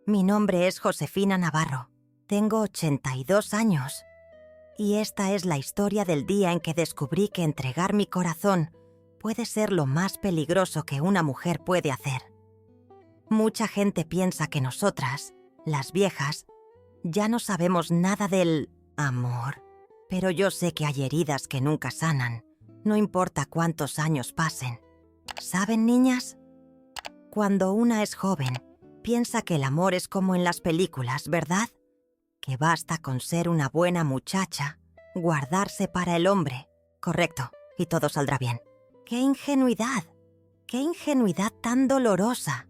Mi nombre es Josefina Navarro. Tengo 82 años. Y esta es la historia del día en que descubrí que entregar mi corazón puede ser lo más peligroso que una mujer puede hacer. Mucha gente piensa que nosotras, las viejas, ya no sabemos nada del amor. Pero yo sé que hay heridas que nunca sanan, no importa cuántos años pasen. ¿Saben, niñas? Cuando una es joven, piensa que el amor es como en las películas, ¿verdad? Que basta con ser una buena muchacha, guardarse para el hombre. Correcto, y todo saldrá bien. ¡Qué ingenuidad! ¡Qué ingenuidad tan dolorosa!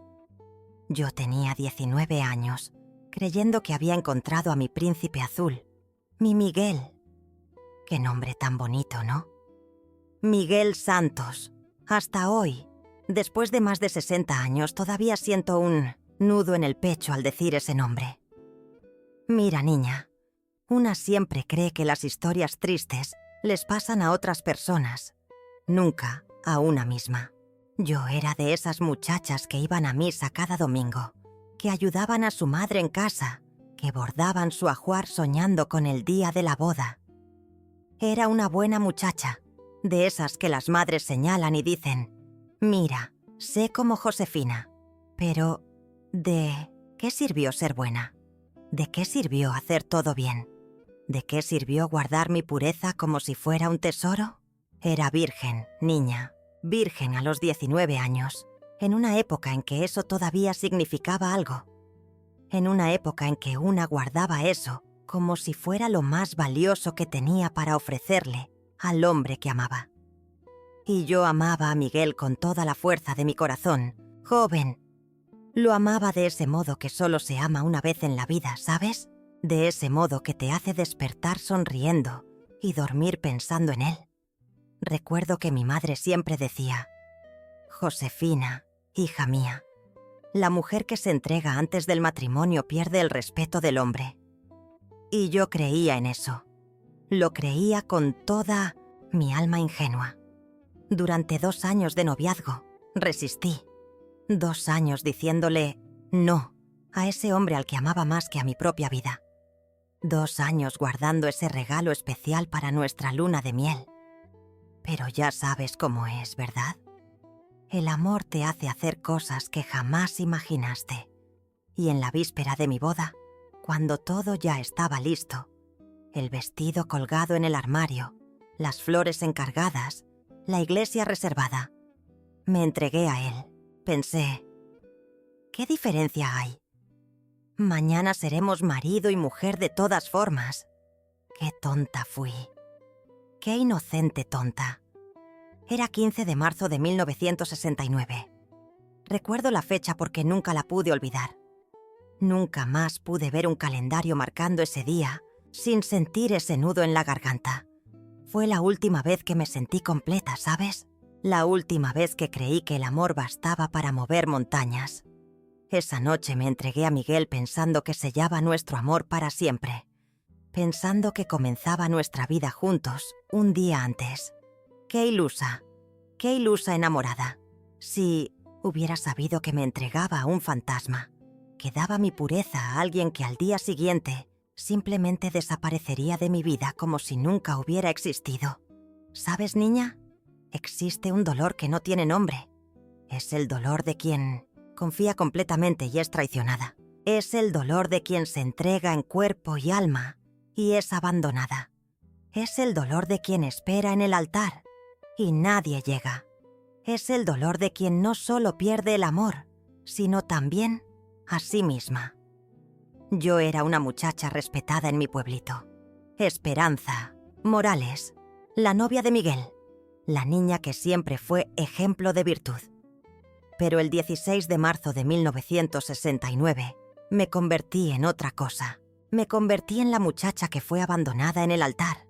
Yo tenía 19 años, creyendo que había encontrado a mi príncipe azul, mi Miguel. Qué nombre tan bonito, ¿no? Miguel Santos. Hasta hoy, después de más de 60 años, todavía siento un nudo en el pecho al decir ese nombre. Mira, niña, una siempre cree que las historias tristes les pasan a otras personas, nunca a una misma. Yo era de esas muchachas que iban a misa cada domingo, que ayudaban a su madre en casa, que bordaban su ajuar soñando con el día de la boda. Era una buena muchacha, de esas que las madres señalan y dicen, mira, sé como Josefina, pero ¿de qué sirvió ser buena? ¿De qué sirvió hacer todo bien? ¿De qué sirvió guardar mi pureza como si fuera un tesoro? Era virgen, niña, virgen a los 19 años, en una época en que eso todavía significaba algo. En una época en que una guardaba eso como si fuera lo más valioso que tenía para ofrecerle al hombre que amaba. Y yo amaba a Miguel con toda la fuerza de mi corazón, joven. Lo amaba de ese modo que solo se ama una vez en la vida, ¿sabes? De ese modo que te hace despertar sonriendo y dormir pensando en él. Recuerdo que mi madre siempre decía, Josefina, hija mía, la mujer que se entrega antes del matrimonio pierde el respeto del hombre. Y yo creía en eso. Lo creía con toda mi alma ingenua. Durante 2 años de noviazgo, resistí. 2 años diciéndole no a ese hombre al que amaba más que a mi propia vida. 2 años guardando ese regalo especial para nuestra luna de miel. Pero ya sabes cómo es, ¿verdad? El amor te hace hacer cosas que jamás imaginaste. Y en la víspera de mi boda, cuando todo ya estaba listo, el vestido colgado en el armario, las flores encargadas, la iglesia reservada, me entregué a él. Pensé, ¿qué diferencia hay? Mañana seremos marido y mujer de todas formas. Qué tonta fui. Qué inocente tonta. Era 15 de marzo de 1969. Recuerdo la fecha porque nunca la pude olvidar. Nunca más pude ver un calendario marcando ese día sin sentir ese nudo en la garganta. Fue la última vez que me sentí completa, ¿sabes? La última vez que creí que el amor bastaba para mover montañas. Esa noche me entregué a Miguel pensando que sellaba nuestro amor para siempre. Pensando que comenzaba nuestra vida juntos un día antes. Qué ilusa enamorada. Si hubiera sabido que me entregaba a un fantasma, que daba mi pureza a alguien que al día siguiente simplemente desaparecería de mi vida como si nunca hubiera existido. ¿Sabes, niña? Existe un dolor que no tiene nombre. Es el dolor de quien confía completamente y es traicionada. Es el dolor de quien se entrega en cuerpo y alma y es abandonada. Es el dolor de quien espera en el altar y nadie llega. Es el dolor de quien no solo pierde el amor, sino también a sí misma. Yo era una muchacha respetada en mi pueblito. Esperanza Morales, la novia de Miguel, la niña que siempre fue ejemplo de virtud. Pero el 16 de marzo de 1969 me convertí en otra cosa. Me convertí en la muchacha que fue abandonada en el altar,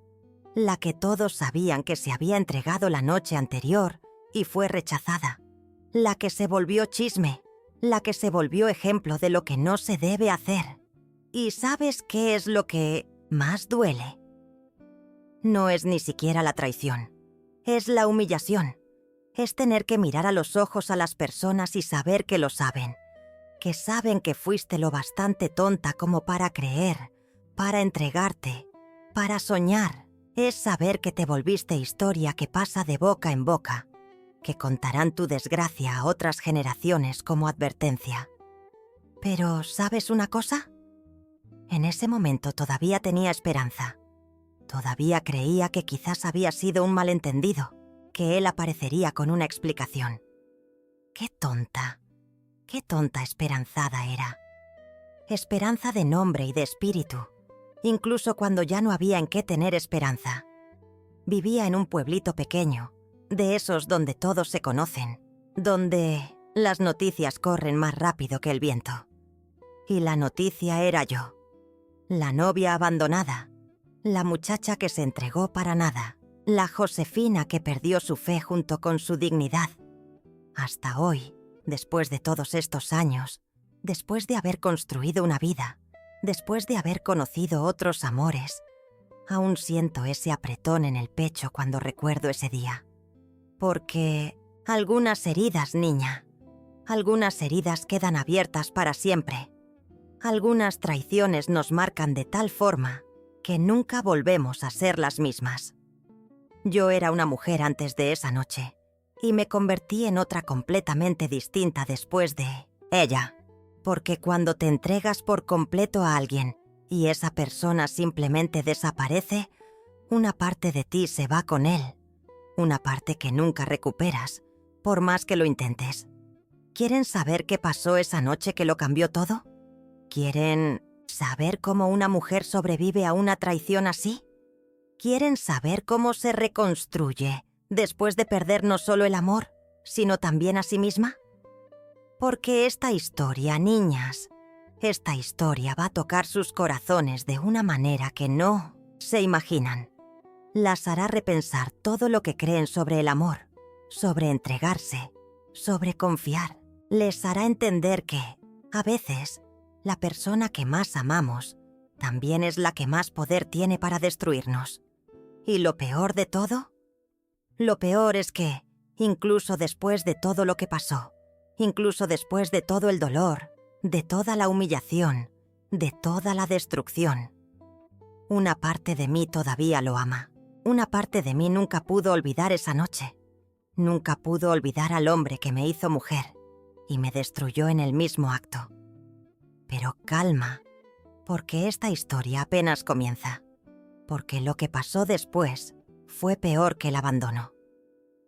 la que todos sabían que se había entregado la noche anterior y fue rechazada, la que se volvió chisme, la que se volvió ejemplo de lo que no se debe hacer. ¿Y sabes qué es lo que más duele? No es ni siquiera la traición, es la humillación. Es tener que mirar a los ojos a las personas y saber que lo saben, que saben que fuiste lo bastante tonta como para creer, para entregarte, para soñar. Es saber que te volviste historia que pasa de boca en boca, que contarán tu desgracia a otras generaciones como advertencia. Pero, ¿sabes una cosa? En ese momento todavía tenía esperanza. Todavía creía que quizás había sido un malentendido, que él aparecería con una explicación. ¡Qué tonta esperanzada era! Esperanza de nombre y de espíritu, incluso cuando ya no había en qué tener esperanza. Vivía en un pueblito pequeño, de esos donde todos se conocen, donde las noticias corren más rápido que el viento. Y la noticia era yo, la novia abandonada, la muchacha que se entregó para nada, la Josefina que perdió su fe junto con su dignidad. Hasta hoy, después de todos estos años, después de haber construido una vida, después de haber conocido otros amores, aún siento ese apretón en el pecho cuando recuerdo ese día. Porque algunas heridas, niña, algunas heridas quedan abiertas para siempre. Algunas traiciones nos marcan de tal forma que nunca volvemos a ser las mismas. Yo era una mujer antes de esa noche y me convertí en otra completamente distinta después de ella. Porque cuando te entregas por completo a alguien y esa persona simplemente desaparece, una parte de ti se va con él. Una parte que nunca recuperas, por más que lo intentes. ¿Quieren saber qué pasó esa noche que lo cambió todo? ¿Quieren saber cómo una mujer sobrevive a una traición así? ¿Quieren saber cómo se reconstruye después de perder no solo el amor, sino también a sí misma? Porque esta historia, niñas, esta historia va a tocar sus corazones de una manera que no se imaginan. Las hará repensar todo lo que creen sobre el amor, sobre entregarse, sobre confiar. Les hará entender que, a veces, la persona que más amamos también es la que más poder tiene para destruirnos. ¿Y lo peor de todo? Lo peor es que, incluso después de todo lo que pasó, incluso después de todo el dolor, de toda la humillación, de toda la destrucción, una parte de mí todavía lo ama. Una parte de mí nunca pudo olvidar esa noche. Nunca pudo olvidar al hombre que me hizo mujer y me destruyó en el mismo acto. Pero calma, porque esta historia apenas comienza. Porque lo que pasó después fue peor que el abandono.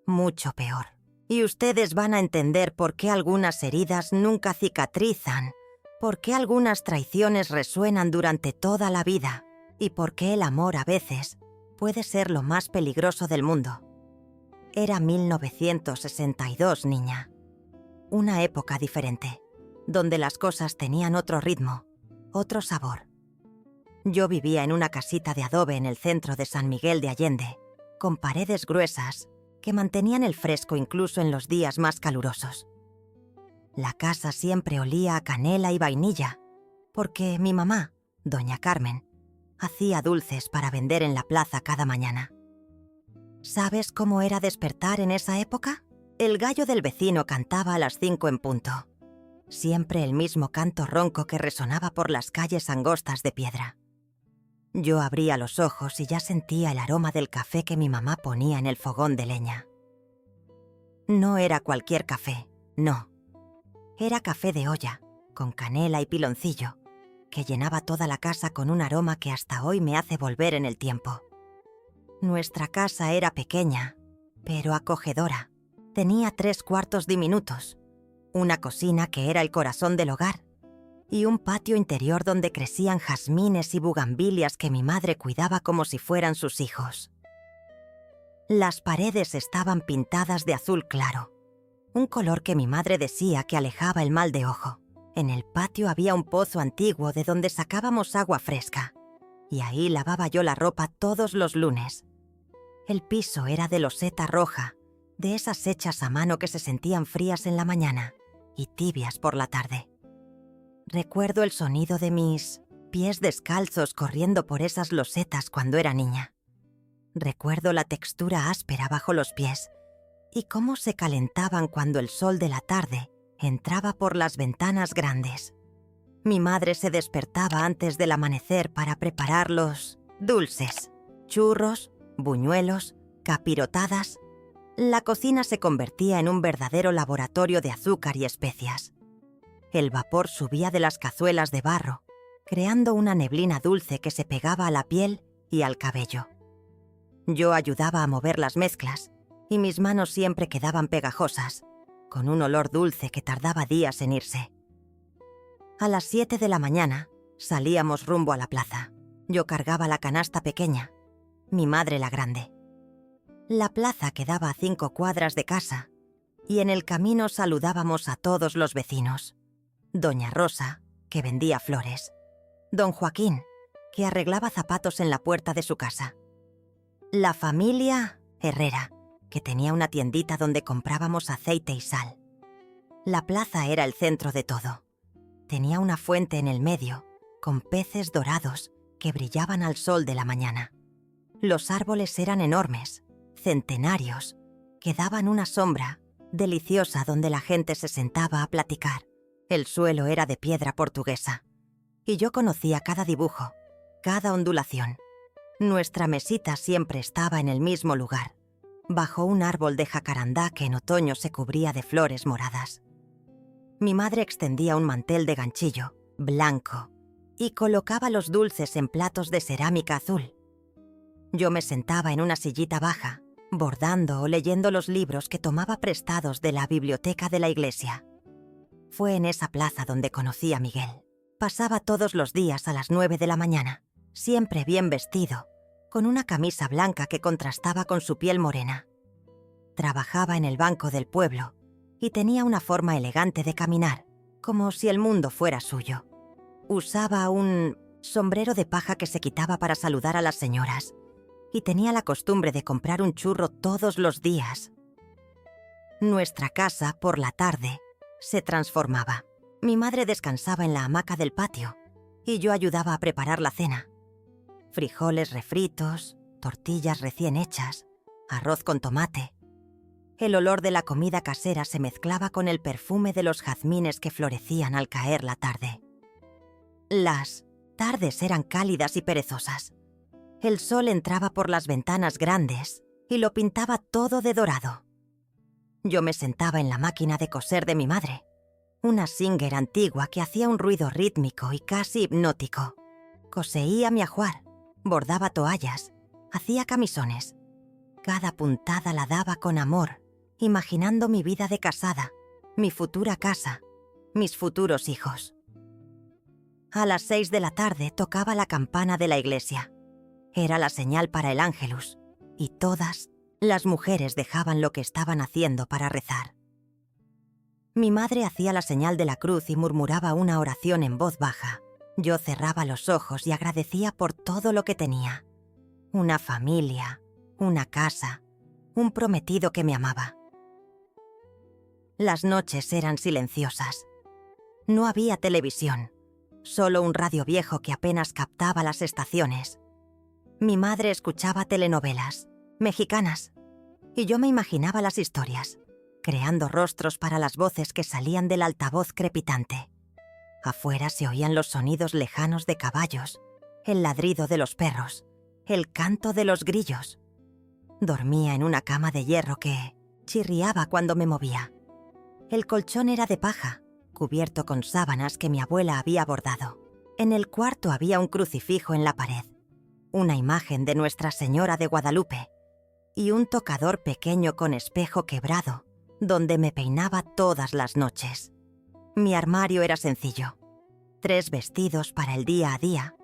Mucho peor. Y ustedes van a entender por qué algunas heridas nunca cicatrizan, por qué algunas traiciones resuenan durante toda la vida y por qué el amor a veces puede ser lo más peligroso del mundo. Era 1962, niña. Una época diferente, donde las cosas tenían otro ritmo, otro sabor. Yo vivía en una casita de adobe en el centro de San Miguel de Allende, con paredes gruesas que mantenían el fresco incluso en los días más calurosos. La casa siempre olía a canela y vainilla, porque mi mamá, doña Carmen, hacía dulces para vender en la plaza cada mañana. ¿Sabes cómo era despertar en esa época? El gallo del vecino cantaba a las 5 en punto. Siempre el mismo canto ronco que resonaba por las calles angostas de piedra. Yo abría los ojos y ya sentía el aroma del café que mi mamá ponía en el fogón de leña. No era cualquier café, no. Era café de olla, con canela y piloncillo, que llenaba toda la casa con un aroma que hasta hoy me hace volver en el tiempo. Nuestra casa era pequeña, pero acogedora. Tenía 3 cuartos diminutos, una cocina que era el corazón del hogar, y un patio interior donde crecían jazmines y bugambilias que mi madre cuidaba como si fueran sus hijos. Las paredes estaban pintadas de azul claro, un color que mi madre decía que alejaba el mal de ojo. En el patio había un pozo antiguo de donde sacábamos agua fresca, y ahí lavaba yo la ropa todos los lunes. El piso era de loseta roja, de esas hechas a mano que se sentían frías en la mañana y tibias por la tarde. Recuerdo el sonido de mis pies descalzos corriendo por esas losetas cuando era niña. Recuerdo la textura áspera bajo los pies y cómo se calentaban cuando el sol de la tarde entraba por las ventanas grandes. Mi madre se despertaba antes del amanecer para preparar los dulces, churros, buñuelos, capirotadas. La cocina se convertía en un verdadero laboratorio de azúcar y especias. El vapor subía de las cazuelas de barro, creando una neblina dulce que se pegaba a la piel y al cabello. Yo ayudaba a mover las mezclas y mis manos siempre quedaban pegajosas, con un olor dulce que tardaba días en irse. A las 7 de la mañana salíamos rumbo a la plaza. Yo cargaba la canasta pequeña, mi madre la grande. La plaza quedaba a 5 cuadras de casa y en el camino saludábamos a todos los vecinos. Doña Rosa, que vendía flores. Don Joaquín, que arreglaba zapatos en la puerta de su casa. La familia Herrera, que tenía una tiendita donde comprábamos aceite y sal. La plaza era el centro de todo. Tenía una fuente en el medio, con peces dorados que brillaban al sol de la mañana. Los árboles eran enormes, centenarios, que daban una sombra deliciosa donde la gente se sentaba a platicar. El suelo era de piedra portuguesa, y yo conocía cada dibujo, cada ondulación. Nuestra mesita siempre estaba en el mismo lugar, bajo un árbol de jacarandá que en otoño se cubría de flores moradas. Mi madre extendía un mantel de ganchillo, blanco, y colocaba los dulces en platos de cerámica azul. Yo me sentaba en una sillita baja, bordando o leyendo los libros que tomaba prestados de la biblioteca de la iglesia. Fue en esa plaza donde conocí a Miguel. Pasaba todos los días a las 9 de la mañana, siempre bien vestido, con una camisa blanca que contrastaba con su piel morena. Trabajaba en el banco del pueblo y tenía una forma elegante de caminar, como si el mundo fuera suyo. Usaba un sombrero de paja que se quitaba para saludar a las señoras y tenía la costumbre de comprar un churro todos los días. Nuestra casa, por la tarde, se transformaba. Mi madre descansaba en la hamaca del patio y yo ayudaba a preparar la cena. Frijoles refritos, tortillas recién hechas, arroz con tomate. El olor de la comida casera se mezclaba con el perfume de los jazmines que florecían al caer la tarde. Las tardes eran cálidas y perezosas. El sol entraba por las ventanas grandes y lo pintaba todo de dorado. Yo me sentaba en la máquina de coser de mi madre, una Singer antigua que hacía un ruido rítmico y casi hipnótico. Coseía mi ajuar, bordaba toallas, hacía camisones. Cada puntada la daba con amor, imaginando mi vida de casada, mi futura casa, mis futuros hijos. A las 6 de la tarde tocaba la campana de la iglesia. Era la señal para el Ángelus, y todas las mujeres dejaban lo que estaban haciendo para rezar. Mi madre hacía la señal de la cruz y murmuraba una oración en voz baja. Yo cerraba los ojos y agradecía por todo lo que tenía. Una familia, una casa, un prometido que me amaba. Las noches eran silenciosas. No había televisión, solo un radio viejo que apenas captaba las estaciones. Mi madre escuchaba telenovelas mexicanas y yo me imaginaba las historias, creando rostros para las voces que salían del altavoz crepitante. Afuera se oían los sonidos lejanos de caballos, el ladrido de los perros, el canto de los grillos. Dormía en una cama de hierro que chirriaba cuando me movía. El colchón era de paja, cubierto con sábanas que mi abuela había bordado. En el cuarto había un crucifijo en la pared, una imagen de Nuestra Señora de Guadalupe y un tocador pequeño con espejo quebrado, donde me peinaba todas las noches. Mi armario era sencillo. 3 vestidos para el día a día,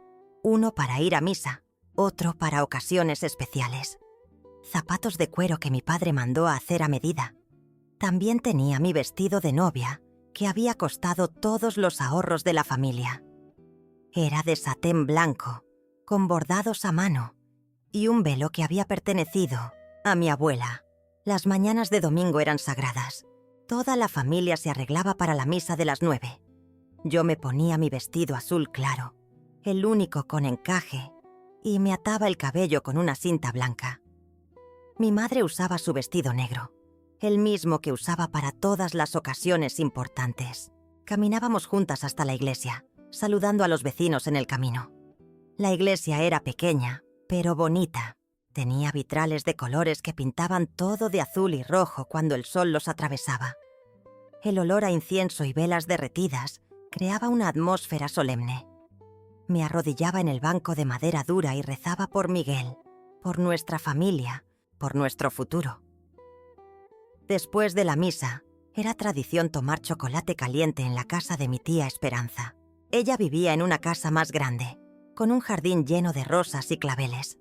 uno para ir a misa, otro para ocasiones especiales. Zapatos de cuero que mi padre mandó a hacer a medida. También tenía mi vestido de novia, que había costado todos los ahorros de la familia. Era de satén blanco, con bordados a mano, y un velo que había pertenecido a mi abuela. Las mañanas de domingo eran sagradas. Toda la familia se arreglaba para la misa de las 9. Yo me ponía mi vestido azul claro, el único con encaje, y me ataba el cabello con una cinta blanca. Mi madre usaba su vestido negro, el mismo que usaba para todas las ocasiones importantes. Caminábamos juntas hasta la iglesia, saludando a los vecinos en el camino. La iglesia era pequeña, pero bonita. Tenía vitrales de colores que pintaban todo de azul y rojo cuando el sol los atravesaba. El olor a incienso y velas derretidas creaba una atmósfera solemne. Me arrodillaba en el banco de madera dura y rezaba por Miguel, por nuestra familia, por nuestro futuro. Después de la misa, era tradición tomar chocolate caliente en la casa de mi tía Esperanza. Ella vivía en una casa más grande, con un jardín lleno de rosas y claveles.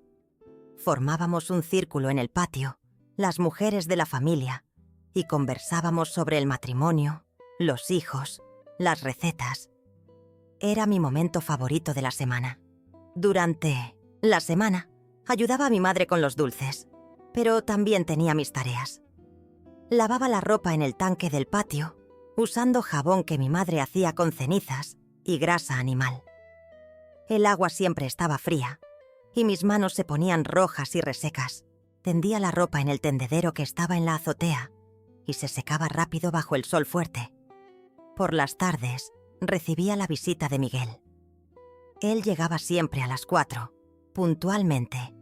Formábamos un círculo en el patio, las mujeres de la familia, y conversábamos sobre el matrimonio, los hijos, las recetas. Era mi momento favorito de la semana. Durante la semana, ayudaba a mi madre con los dulces, pero también tenía mis tareas. Lavaba la ropa en el tanque del patio, usando jabón que mi madre hacía con cenizas y grasa animal. El agua siempre estaba fría, y mis manos se ponían rojas y resecas. Tendía la ropa en el tendedero que estaba en la azotea, y se secaba rápido bajo el sol fuerte. Por las tardes, recibía la visita de Miguel. Él llegaba siempre a las 4, puntualmente,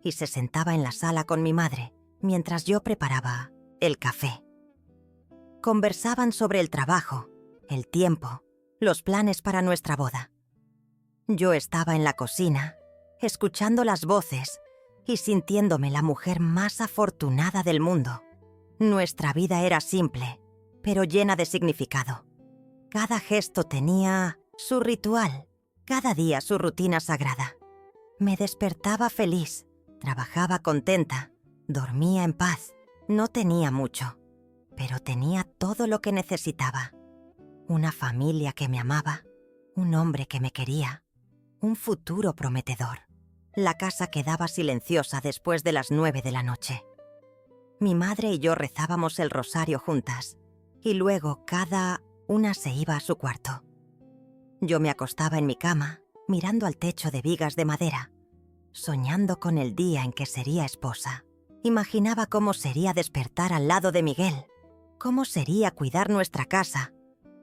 y se sentaba en la sala con mi madre, mientras yo preparaba el café. Conversaban sobre el trabajo, el tiempo, los planes para nuestra boda. Yo estaba en la cocina, escuchando las voces y sintiéndome la mujer más afortunada del mundo. Nuestra vida era simple, pero llena de significado. Cada gesto tenía su ritual, cada día su rutina sagrada. Me despertaba feliz, trabajaba contenta, dormía en paz. No tenía mucho, pero tenía todo lo que necesitaba. Una familia que me amaba, un hombre que me quería, un futuro prometedor. La casa quedaba silenciosa después de las 9 de la noche. Mi madre y yo rezábamos el rosario juntas, y luego cada una se iba a su cuarto. Yo me acostaba en mi cama, mirando al techo de vigas de madera, soñando con el día en que sería esposa. Imaginaba cómo sería despertar al lado de Miguel, cómo sería cuidar nuestra casa,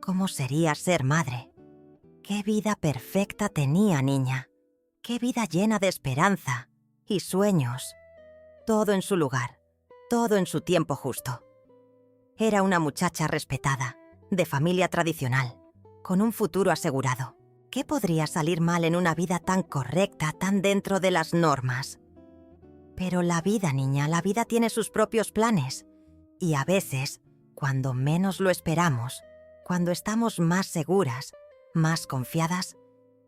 cómo sería ser madre. Qué vida perfecta tenía, niña. Qué vida llena de esperanza y sueños. Todo en su lugar, todo en su tiempo justo. Era una muchacha respetada, de familia tradicional, con un futuro asegurado. ¿Qué podría salir mal en una vida tan correcta, tan dentro de las normas? Pero la vida, niña, la vida tiene sus propios planes. Y a veces, cuando menos lo esperamos, cuando estamos más seguras, más confiadas,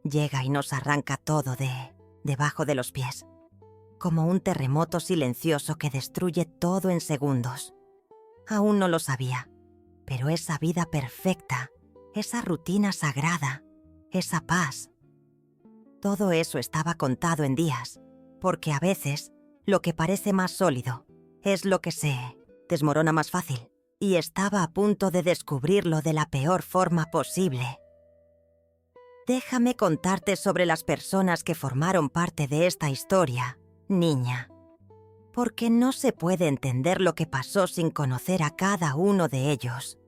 llega y nos arranca todo debajo de los pies. Como un terremoto silencioso que destruye todo en segundos. Aún no lo sabía, pero esa vida perfecta, esa rutina sagrada, esa paz, todo eso estaba contado en días, porque a veces lo que parece más sólido es lo que se desmorona más fácil, y estaba a punto de descubrirlo de la peor forma posible. Déjame contarte sobre las personas que formaron parte de esta historia, niña, porque no se puede entender lo que pasó sin conocer a cada uno de ellos.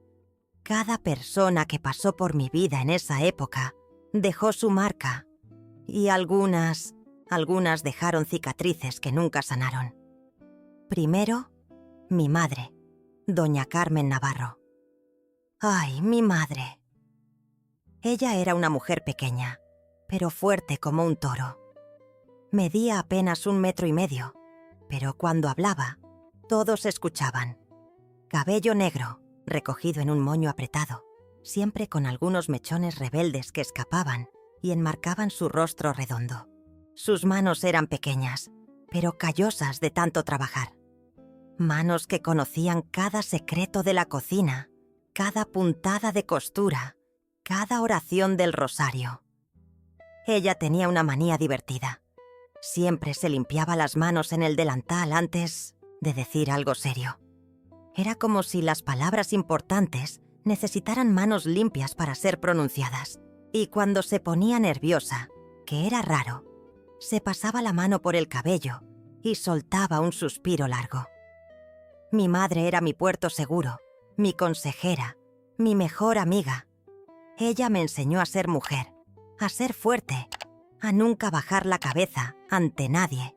Cada persona que pasó por mi vida en esa época dejó su marca, y algunas dejaron cicatrices que nunca sanaron. Primero, mi madre, doña Carmen Navarro. ¡Ay, mi madre! Ella era una mujer pequeña, pero fuerte como un toro. Medía apenas 1,5 metros, pero cuando hablaba, todos escuchaban. Cabello negro, recogido en un moño apretado, siempre con algunos mechones rebeldes que escapaban y enmarcaban su rostro redondo. Sus manos eran pequeñas, pero callosas de tanto trabajar. Manos que conocían cada secreto de la cocina, cada puntada de costura, cada oración del rosario. Ella tenía una manía divertida. Siempre se limpiaba las manos en el delantal antes de decir algo serio. Era como si las palabras importantes necesitaran manos limpias para ser pronunciadas. Y cuando se ponía nerviosa, que era raro, se pasaba la mano por el cabello y soltaba un suspiro largo. Mi madre era mi puerto seguro, mi consejera, mi mejor amiga. Ella me enseñó a ser mujer, a ser fuerte, a nunca bajar la cabeza ante nadie.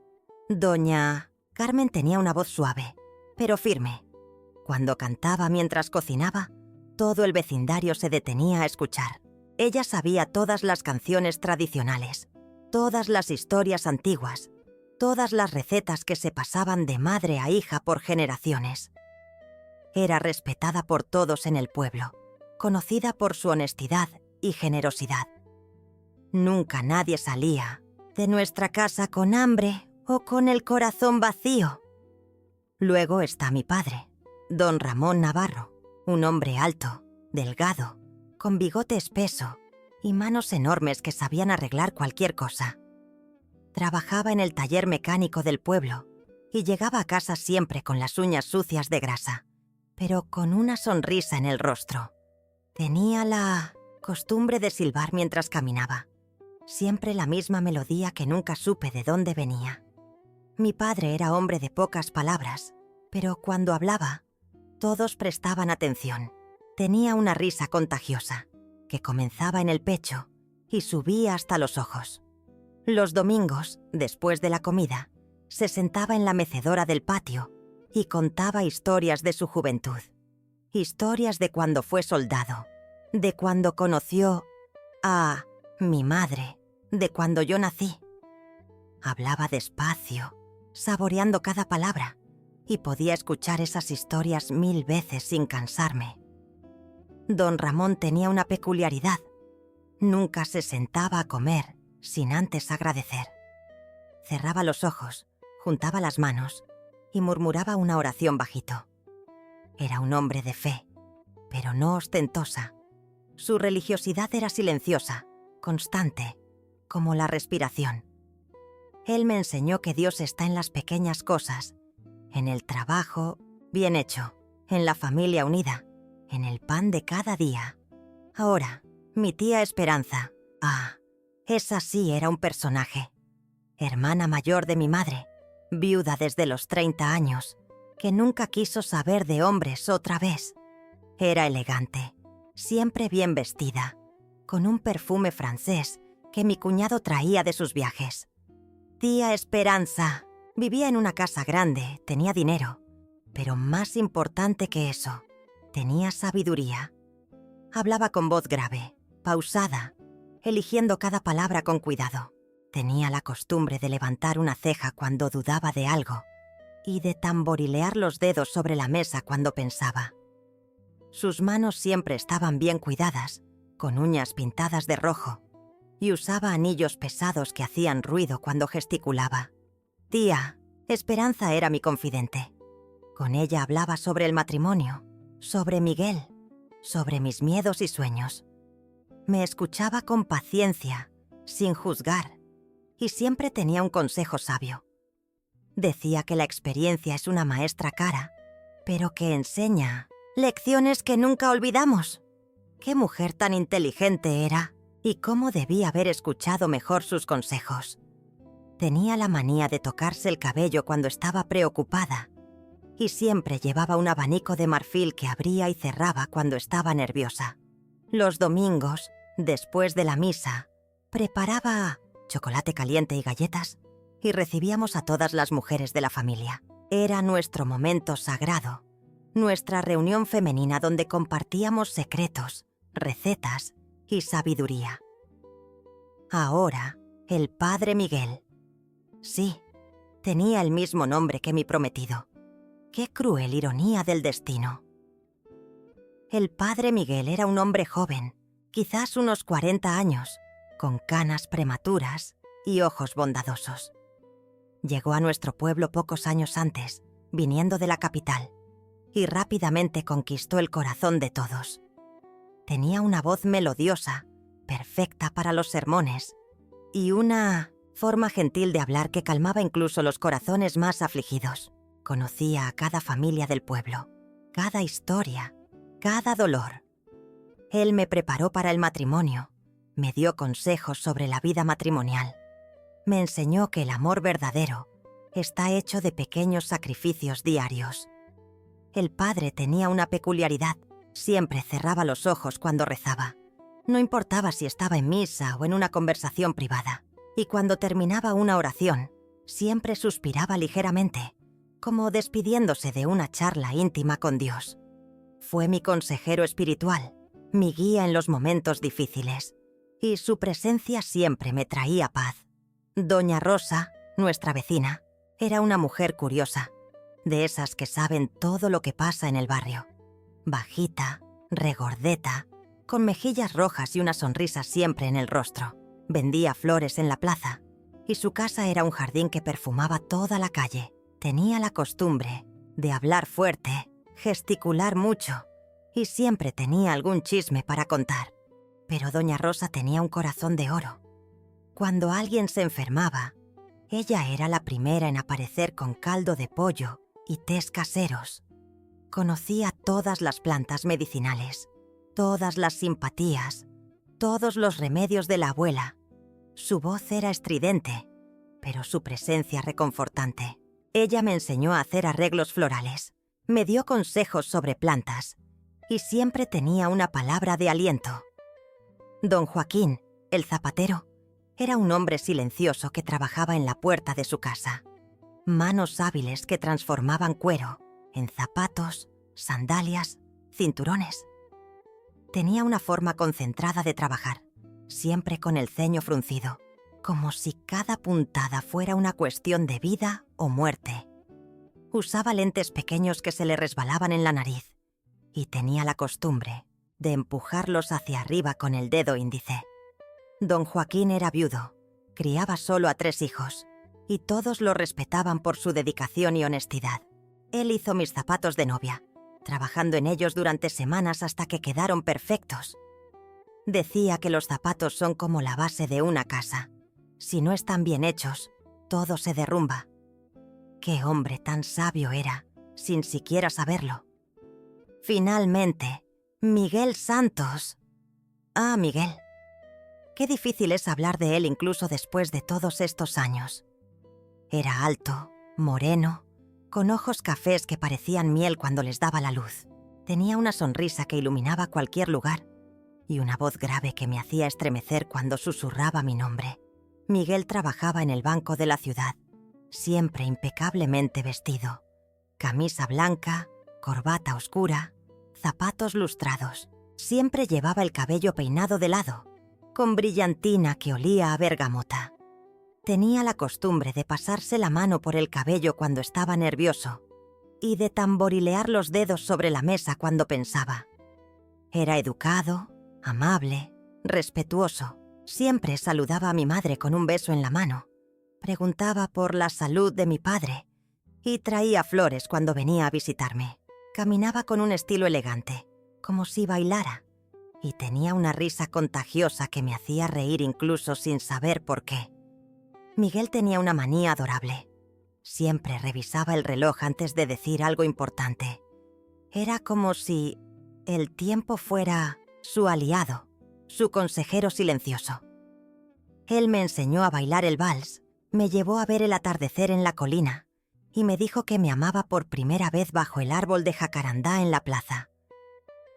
Doña Carmen tenía una voz suave, pero firme. Cuando cantaba mientras cocinaba, todo el vecindario se detenía a escuchar. Ella sabía todas las canciones tradicionales, todas las historias antiguas, todas las recetas que se pasaban de madre a hija por generaciones. Era respetada por todos en el pueblo, conocida por su honestidad y generosidad. Nunca nadie salía de nuestra casa con hambre o con el corazón vacío. Luego está mi padre, don Ramón Navarro, un hombre alto, delgado, con bigote espeso y manos enormes que sabían arreglar cualquier cosa. Trabajaba en el taller mecánico del pueblo y llegaba a casa siempre con las uñas sucias de grasa, pero con una sonrisa en el rostro. Tenía la costumbre de silbar mientras caminaba, siempre la misma melodía que nunca supe de dónde venía. Mi padre era hombre de pocas palabras, pero cuando hablaba, todos prestaban atención. Tenía una risa contagiosa, que comenzaba en el pecho y subía hasta los ojos. Los domingos, después de la comida, se sentaba en la mecedora del patio y contaba historias de su juventud. Historias de cuando fue soldado, de cuando conoció a mi madre, de cuando yo nací. Hablaba despacio, saboreando cada palabra, y podía escuchar esas historias 1000 veces sin cansarme. Don Ramón tenía una peculiaridad. Nunca se sentaba a comer sin antes agradecer. Cerraba los ojos, juntaba las manos y murmuraba una oración bajito. Era un hombre de fe, pero no ostentosa. Su religiosidad era silenciosa, constante, como la respiración. Él me enseñó que Dios está en las pequeñas cosas, en el trabajo bien hecho, en la familia unida, en el pan de cada día. Ahora, mi tía Esperanza, esa sí era un personaje. Hermana mayor de mi madre, viuda desde los 30 años, que nunca quiso saber de hombres otra vez. Era elegante, siempre bien vestida, con un perfume francés que mi cuñado traía de sus viajes. Tía Esperanza vivía en una casa grande, tenía dinero, pero más importante que eso, tenía sabiduría. Hablaba con voz grave, pausada, eligiendo cada palabra con cuidado. Tenía la costumbre de levantar una ceja cuando dudaba de algo y de tamborilear los dedos sobre la mesa cuando pensaba. Sus manos siempre estaban bien cuidadas, con uñas pintadas de rojo, y usaba anillos pesados que hacían ruido cuando gesticulaba. Tía Esperanza era mi confidente. Con ella hablaba sobre el matrimonio, sobre Miguel, sobre mis miedos y sueños. Me escuchaba con paciencia, sin juzgar, y siempre tenía un consejo sabio. Decía que la experiencia es una maestra cara, pero que enseña lecciones que nunca olvidamos. Qué mujer tan inteligente era y cómo debía haber escuchado mejor sus consejos. Tenía la manía de tocarse el cabello cuando estaba preocupada y siempre llevaba un abanico de marfil que abría y cerraba cuando estaba nerviosa. Los domingos, después de la misa, preparaba chocolate caliente y galletas y recibíamos a todas las mujeres de la familia. Era nuestro momento sagrado, nuestra reunión femenina donde compartíamos secretos, recetas y sabiduría. Ahora, el padre Miguel. Sí, tenía el mismo nombre que mi prometido. Qué cruel ironía del destino. El padre Miguel era un hombre joven, quizás unos 40 años, con canas prematuras y ojos bondadosos. Llegó a nuestro pueblo pocos años antes, viniendo de la capital, y rápidamente conquistó el corazón de todos. Tenía una voz melodiosa, perfecta para los sermones, y una forma gentil de hablar que calmaba incluso los corazones más afligidos. Conocía a cada familia del pueblo, cada historia, cada dolor. Él me preparó para el matrimonio, me dio consejos sobre la vida matrimonial. Me enseñó que el amor verdadero está hecho de pequeños sacrificios diarios. El padre tenía una peculiaridad. Siempre cerraba los ojos cuando rezaba. No importaba si estaba en misa o en una conversación privada. Y cuando terminaba una oración, siempre suspiraba ligeramente, como despidiéndose de una charla íntima con Dios. Fue mi consejero espiritual, mi guía en los momentos difíciles, y su presencia siempre me traía paz. Doña Rosa, nuestra vecina, era una mujer curiosa, de esas que saben todo lo que pasa en el barrio. Bajita, regordeta, con mejillas rojas y una sonrisa siempre en el rostro. Vendía flores en la plaza, y su casa era un jardín que perfumaba toda la calle. Tenía la costumbre de hablar fuerte, gesticular mucho, y siempre tenía algún chisme para contar. Pero doña Rosa tenía un corazón de oro. Cuando alguien se enfermaba, ella era la primera en aparecer con caldo de pollo y tés caseros. Conocía todas las plantas medicinales, todas las simpatías, todos los remedios de la abuela. Su voz era estridente, pero su presencia reconfortante. Ella me enseñó a hacer arreglos florales, me dio consejos sobre plantas y siempre tenía una palabra de aliento. Don Joaquín, el zapatero, era un hombre silencioso que trabajaba en la puerta de su casa. Manos hábiles que transformaban cuero en zapatos, sandalias, cinturones. Tenía una forma concentrada de trabajar, siempre con el ceño fruncido, como si cada puntada fuera una cuestión de vida o muerte. Usaba lentes pequeños que se le resbalaban en la nariz y tenía la costumbre de empujarlos hacia arriba con el dedo índice. Don Joaquín era viudo, criaba solo a 3 hijos y todos lo respetaban por su dedicación y honestidad. Él hizo mis zapatos de novia, trabajando en ellos durante semanas hasta que quedaron perfectos. Decía que los zapatos son como la base de una casa. Si no están bien hechos, todo se derrumba. Qué hombre tan sabio era, sin siquiera saberlo. Finalmente, Miguel Santos. Ah, Miguel. Qué difícil es hablar de él incluso después de todos estos años. Era alto, moreno, con ojos cafés que parecían miel cuando les daba la luz. Tenía una sonrisa que iluminaba cualquier lugar y una voz grave que me hacía estremecer cuando susurraba mi nombre. Miguel trabajaba en el banco de la ciudad, siempre impecablemente vestido. Camisa blanca, corbata oscura, zapatos lustrados. Siempre llevaba el cabello peinado de lado, con brillantina que olía a bergamota. Tenía la costumbre de pasarse la mano por el cabello cuando estaba nervioso y de tamborilear los dedos sobre la mesa cuando pensaba. Era educado, amable, respetuoso. Siempre saludaba a mi madre con un beso en la mano. Preguntaba por la salud de mi padre y traía flores cuando venía a visitarme. Caminaba con un estilo elegante, como si bailara, y tenía una risa contagiosa que me hacía reír incluso sin saber por qué. Miguel tenía una manía adorable. Siempre revisaba el reloj antes de decir algo importante. Era como si el tiempo fuera su aliado, su consejero silencioso. Él me enseñó a bailar el vals, me llevó a ver el atardecer en la colina y me dijo que me amaba por primera vez bajo el árbol de jacarandá en la plaza.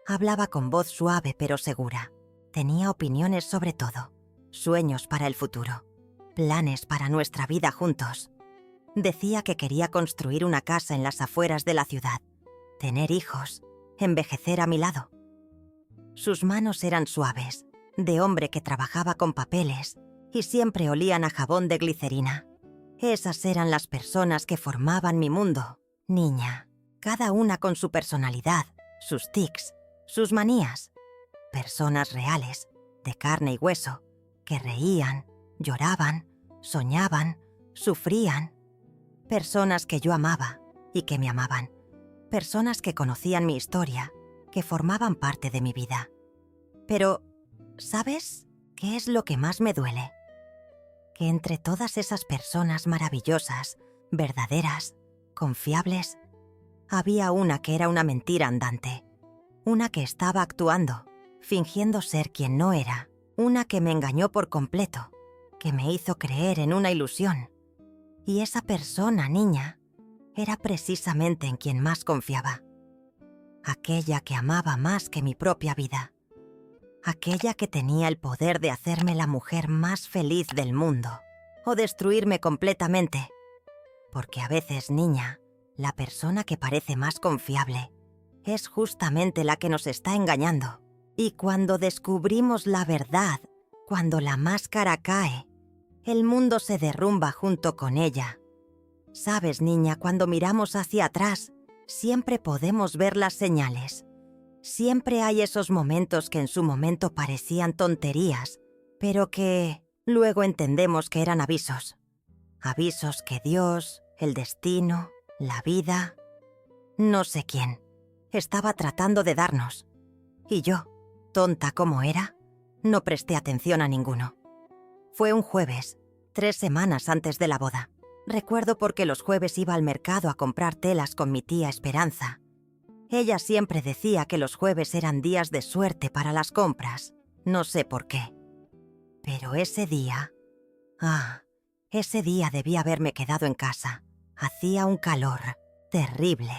Hablaba con voz suave pero segura. Tenía opiniones sobre todo, sueños para el futuro, planes para nuestra vida juntos. Decía que quería construir una casa en las afueras de la ciudad, tener hijos, envejecer a mi lado. Sus manos eran suaves, de hombre que trabajaba con papeles, y siempre olían a jabón de glicerina. Esas eran las personas que formaban mi mundo, niña, cada una con su personalidad, sus tics, sus manías. Personas reales, de carne y hueso, que reían, lloraban, soñaban, sufrían. Personas que yo amaba y que me amaban. Personas que conocían mi historia, que formaban parte de mi vida. Pero, ¿sabes qué es lo que más me duele? Que entre todas esas personas maravillosas, verdaderas, confiables, había una que era una mentira andante. Una que estaba actuando, fingiendo ser quien no era. Una que me engañó por completo, que me hizo creer en una ilusión. Y esa persona, niña, era precisamente en quien más confiaba. aquella que amaba más que mi propia vida, aquella que tenía el poder de hacerme la mujer más feliz del mundo o destruirme completamente. Porque a veces, niña, la persona que parece más confiable es justamente la que nos está engañando. Y cuando descubrimos la verdad, cuando la máscara cae, el mundo se derrumba junto con ella. Sabes, niña, cuando miramos hacia atrás, siempre podemos ver las señales. Siempre hay esos momentos que en su momento parecían tonterías, pero que luego entendemos que eran avisos. Avisos que Dios, el destino, la vida, no sé quién, estaba tratando de darnos. Y yo, tonta como era, no presté atención a ninguno. Fue un jueves, 3 semanas antes de la boda. Recuerdo porque los jueves iba al mercado a comprar telas con mi tía Esperanza. Ella siempre decía que los jueves eran días de suerte para las compras. No sé por qué. Pero ese día... ese día debí haberme quedado en casa. Hacía un calor terrible,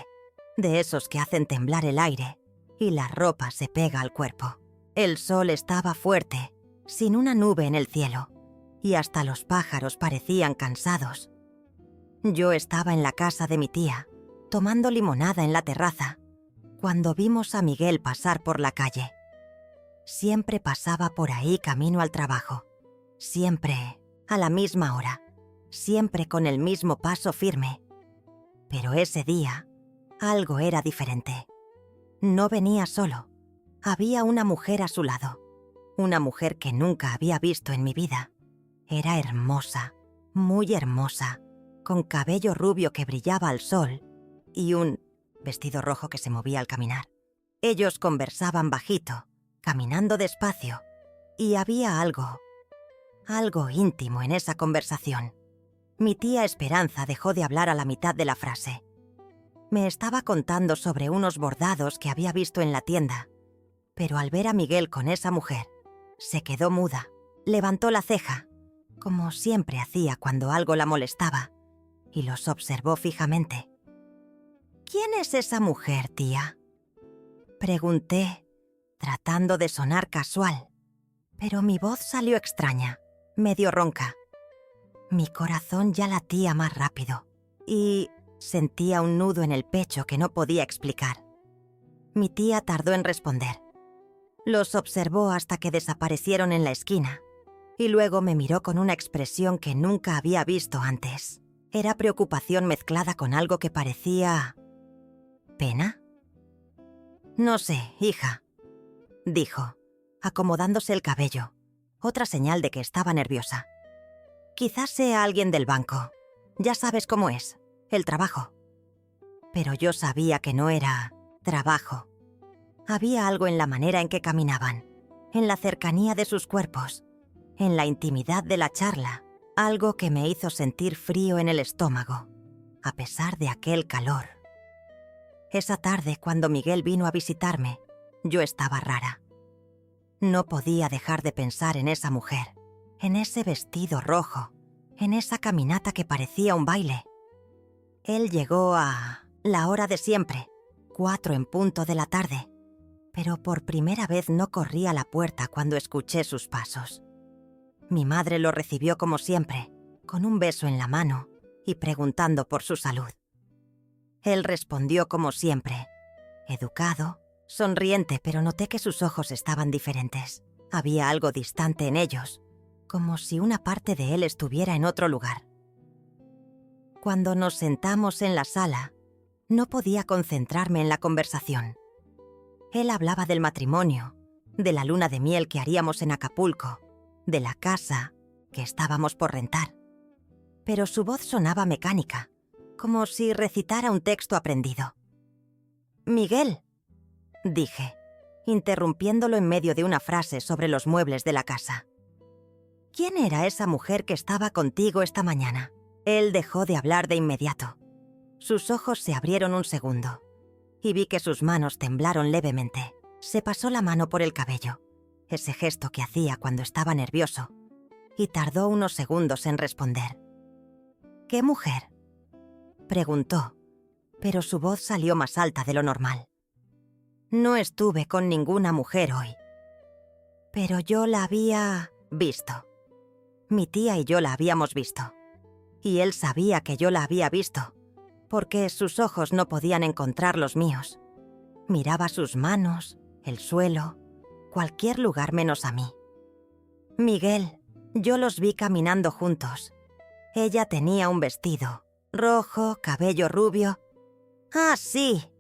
de esos que hacen temblar el aire, y la ropa se pega al cuerpo. El sol estaba fuerte, sin una nube en el cielo, y hasta los pájaros parecían cansados. Yo estaba en la casa de mi tía, tomando limonada en la terraza, cuando vimos a Miguel pasar por la calle. Siempre pasaba por ahí camino al trabajo, siempre a la misma hora, siempre con el mismo paso firme. Pero ese día, algo era diferente. No venía solo, había una mujer a su lado, una mujer que nunca había visto en mi vida. Era hermosa, muy hermosa, con cabello rubio que brillaba al sol y un vestido rojo que se movía al caminar. Ellos conversaban bajito, caminando despacio, y había algo íntimo en esa conversación. Mi tía Esperanza dejó de hablar a la mitad de la frase. Me estaba contando sobre unos bordados que había visto en la tienda, pero al ver a Miguel con esa mujer, se quedó muda, levantó la ceja, como siempre hacía cuando algo la molestaba, y los observó fijamente. «¿Quién es esa mujer, tía?», pregunté, tratando de sonar casual, pero mi voz salió extraña, medio ronca. Mi corazón ya latía más rápido y sentía un nudo en el pecho que no podía explicar. Mi tía tardó en responder. Los observó hasta que desaparecieron en la esquina y luego me miró con una expresión que nunca había visto antes. Era preocupación mezclada con algo que parecía... ¿pena? «No sé, hija», dijo, acomodándose el cabello, otra señal de que estaba nerviosa. «Quizás sea alguien del banco. Ya sabes cómo es, el trabajo». Pero yo sabía que no era trabajo. Había algo en la manera en que caminaban, en la cercanía de sus cuerpos, en la intimidad de la charla, algo que me hizo sentir frío en el estómago, a pesar de aquel calor. Esa tarde, cuando Miguel vino a visitarme, yo estaba rara. No podía dejar de pensar en esa mujer, en ese vestido rojo, en esa caminata que parecía un baile. Él llegó a la hora de siempre, 4 en punto de la tarde, pero por primera vez no corrí a la puerta cuando escuché sus pasos. Mi madre lo recibió como siempre, con un beso en la mano y preguntando por su salud. Él respondió como siempre, educado, sonriente, pero noté que sus ojos estaban diferentes. Había algo distante en ellos, como si una parte de él estuviera en otro lugar. Cuando nos sentamos en la sala, no podía concentrarme en la conversación. Él hablaba del matrimonio, de la luna de miel que haríamos en Acapulco, de la casa que estábamos por rentar. Pero su voz sonaba mecánica, como si recitara un texto aprendido. «Miguel», dije, interrumpiéndolo en medio de una frase sobre los muebles de la casa. «¿Quién era esa mujer que estaba contigo esta mañana?». Él dejó de hablar de inmediato. Sus ojos se abrieron un segundo y vi que sus manos temblaron levemente. Se pasó la mano por el cabello, ese gesto que hacía cuando estaba nervioso, y tardó unos segundos en responder. «¿Qué mujer?», preguntó, pero su voz salió más alta de lo normal. No estuve con ninguna mujer hoy. Pero yo la había visto. Mi tía y yo la habíamos visto. Y él sabía que yo la había visto, porque sus ojos no podían encontrar los míos. Miraba sus manos, el suelo, cualquier lugar menos a mí. Miguel, yo los vi caminando juntos. Ella tenía un vestido, rojo, cabello rubio. «Ah, sí»,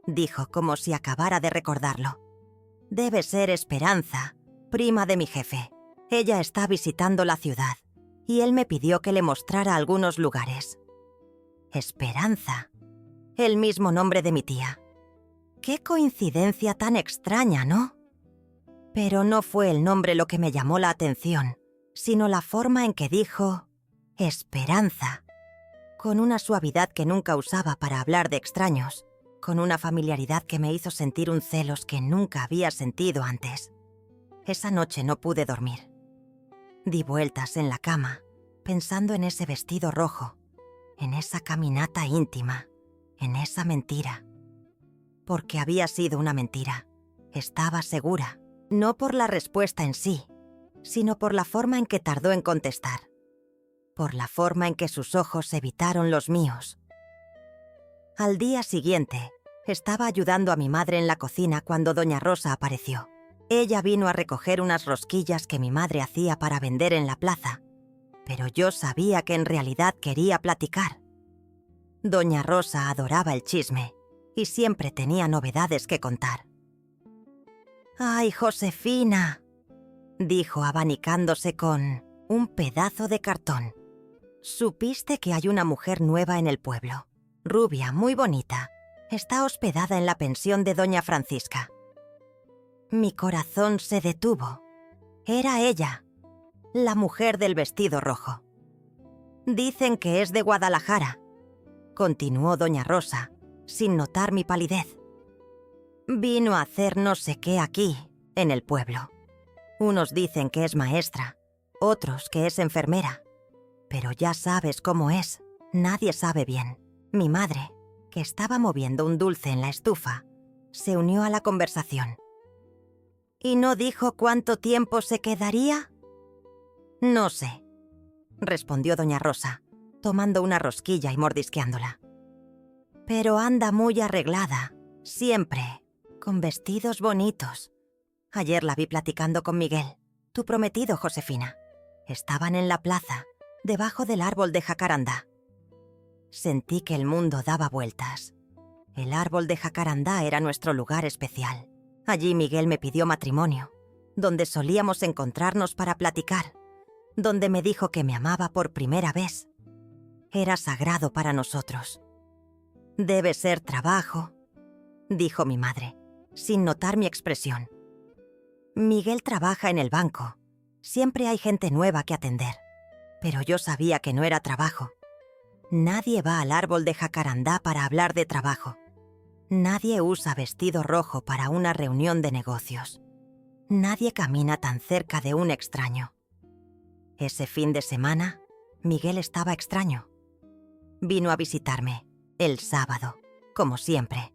dijo como si acabara de recordarlo. «Debe ser Esperanza, prima de mi jefe. Ella está visitando la ciudad, y él me pidió que le mostrara algunos lugares». Esperanza, el mismo nombre de mi tía. Qué coincidencia tan extraña, ¿no? Pero no fue el nombre lo que me llamó la atención, sino la forma en que dijo Esperanza, con una suavidad que nunca usaba para hablar de extraños, con una familiaridad que me hizo sentir un celos que nunca había sentido antes. Esa noche no pude dormir. Di vueltas en la cama, pensando en ese vestido rojo, en esa caminata íntima, en esa mentira. Porque había sido una mentira. Estaba segura, no por la respuesta en sí, sino por la forma en que tardó en contestar. Por la forma en que sus ojos evitaron los míos. Al día siguiente, estaba ayudando a mi madre en la cocina cuando doña Rosa apareció. Ella vino a recoger unas rosquillas que mi madre hacía para vender en la plaza, pero yo sabía que en realidad quería platicar. Doña Rosa adoraba el chisme y siempre tenía novedades que contar. «Ay, Josefina», dijo abanicándose con un pedazo de cartón. «¿Supiste que hay una mujer nueva en el pueblo? Rubia, muy bonita. Está hospedada en la pensión de doña Francisca». Mi corazón se detuvo. Era ella, la mujer del vestido rojo. «Dicen que es de Guadalajara», continuó doña Rosa, sin notar mi palidez. «Vino a hacer no sé qué aquí, en el pueblo. Unos dicen que es maestra, otros que es enfermera. Pero ya sabes cómo es, nadie sabe bien». Mi madre, que estaba moviendo un dulce en la estufa, se unió a la conversación. «¿Y no dijo cuánto tiempo se quedaría?» «No sé», respondió doña Rosa, tomando una rosquilla y mordisqueándola. «Pero anda muy arreglada, siempre, con vestidos bonitos. Ayer la vi platicando con Miguel, tu prometido, Josefina. Estaban en la plaza, debajo del árbol de jacarandá». Sentí que el mundo daba vueltas. El árbol de jacarandá era nuestro lugar especial. Allí Miguel me pidió matrimonio, donde solíamos encontrarnos para platicar, donde me dijo que me amaba por primera vez. Era sagrado para nosotros. «Debe ser trabajo», dijo mi madre, sin notar mi expresión. «Miguel trabaja en el banco. Siempre hay gente nueva que atender. Pero yo sabía que no era trabajo. Nadie va al árbol de jacarandá para hablar de trabajo. Nadie usa vestido rojo para una reunión de negocios. Nadie camina tan cerca de un extraño». Ese fin de semana, Miguel estaba extraño. Vino a visitarme, el sábado, como siempre,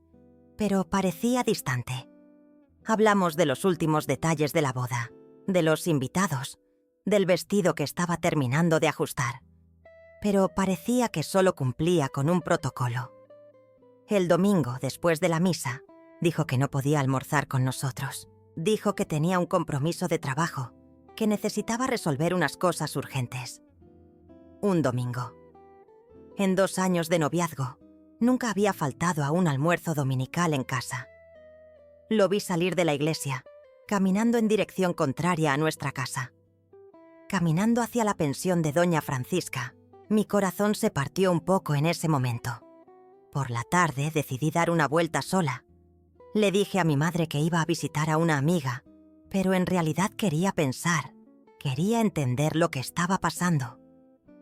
pero parecía distante. Hablamos de los últimos detalles de la boda, de los invitados, del vestido que estaba terminando de ajustar. Pero parecía que solo cumplía con un protocolo. El domingo, después de la misa, dijo que no podía almorzar con nosotros. Dijo que tenía un compromiso de trabajo, que necesitaba resolver unas cosas urgentes. Un domingo. En 2 años de noviazgo, nunca había faltado a un almuerzo dominical en casa. Lo vi salir de la iglesia, caminando en dirección contraria a nuestra casa. Caminando hacia la pensión de doña Francisca, mi corazón se partió un poco en ese momento. Por la tarde decidí dar una vuelta sola. Le dije a mi madre que iba a visitar a una amiga, pero en realidad quería pensar, quería entender lo que estaba pasando.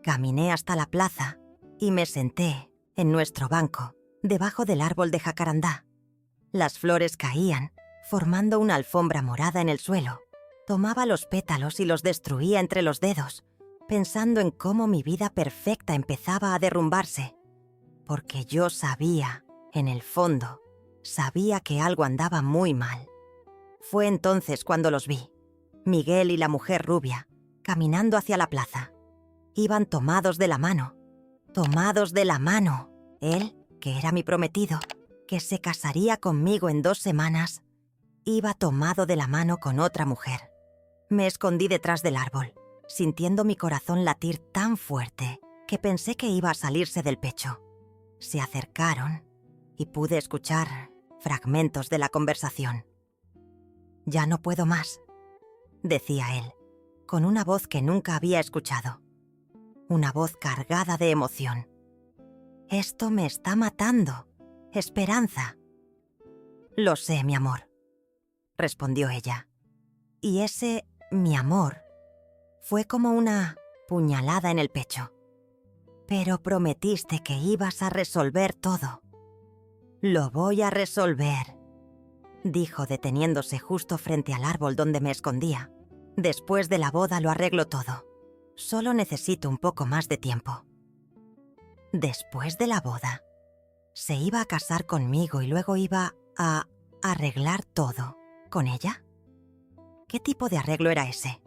Caminé hasta la plaza y me senté en nuestro banco, debajo del árbol de jacarandá. Las flores caían, formando una alfombra morada en el suelo. Tomaba los pétalos y los destruía entre los dedos, pensando en cómo mi vida perfecta empezaba a derrumbarse. Porque yo sabía, en el fondo, Sabía que algo andaba muy mal. Fue entonces cuando los vi, Miguel y la mujer rubia, caminando hacia la plaza. Iban tomados de la mano. Tomados de la mano. Él, que era mi prometido, que se casaría conmigo en 2 semanas, iba tomado de la mano con otra mujer. Me escondí detrás del árbol, sintiendo mi corazón latir tan fuerte que pensé que iba a salirse del pecho. Se acercaron y pude escuchar fragmentos de la conversación. «Ya no puedo más», decía él, con una voz que nunca había escuchado. Una voz cargada de emoción. «Esto me está matando. Esperanza». «Lo sé, mi amor», respondió ella. Y ese «mi amor» fue como una puñalada en el pecho. «Pero prometiste que ibas a resolver todo». «Lo voy a resolver», dijo deteniéndose justo frente al árbol donde me escondía. «Después de la boda lo arreglo todo. Solo necesito un poco más de tiempo». ¿Después de la boda? ¿Se iba a casar conmigo y luego iba a arreglar todo con ella? ¿Qué tipo de arreglo era ese?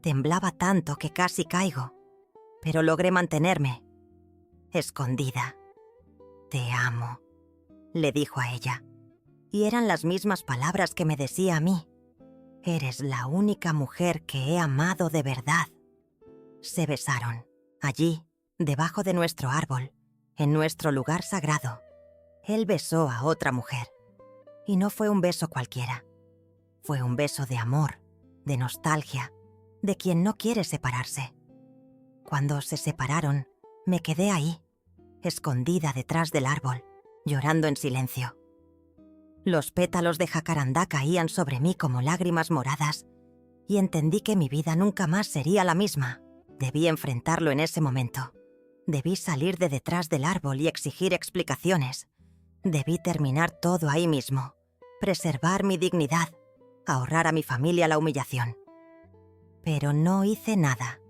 Temblaba tanto que casi caigo, pero logré mantenerme. Escondida. «Te amo», le dijo a ella. Y eran las mismas palabras que me decía a mí. «Eres la única mujer que he amado de verdad». Se besaron, allí, debajo de nuestro árbol, en nuestro lugar sagrado. Él besó a otra mujer. Y no fue un beso cualquiera. Fue un beso de amor, de nostalgia, de quien no quiere separarse. Cuando se separaron, me quedé ahí, escondida detrás del árbol, llorando en silencio. Los pétalos de jacarandá caían sobre mí como lágrimas moradas y entendí que mi vida nunca más sería la misma. Debí enfrentarlo en ese momento. Debí salir de detrás del árbol y exigir explicaciones. Debí terminar todo ahí mismo, preservar mi dignidad, ahorrar a mi familia la humillación. Pero no hice nada.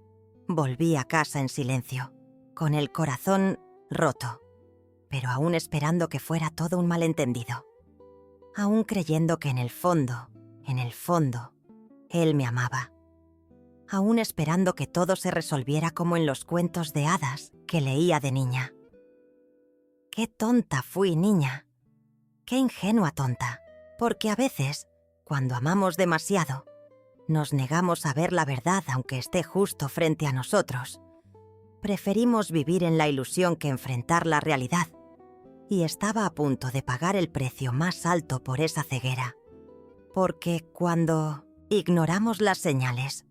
Volví a casa en silencio, con el corazón roto, pero aún esperando que fuera todo un malentendido. Aún creyendo que en el fondo, él me amaba. Aún esperando que todo se resolviera como en los cuentos de hadas que leía de niña. Qué tonta fui, niña. Qué ingenua tonta, porque a veces, cuando amamos demasiado, nos negamos a ver la verdad aunque esté justo frente a nosotros. Preferimos vivir en la ilusión que enfrentar la realidad. Y estaba a punto de pagar el precio más alto por esa ceguera. Porque cuando ignoramos las señales,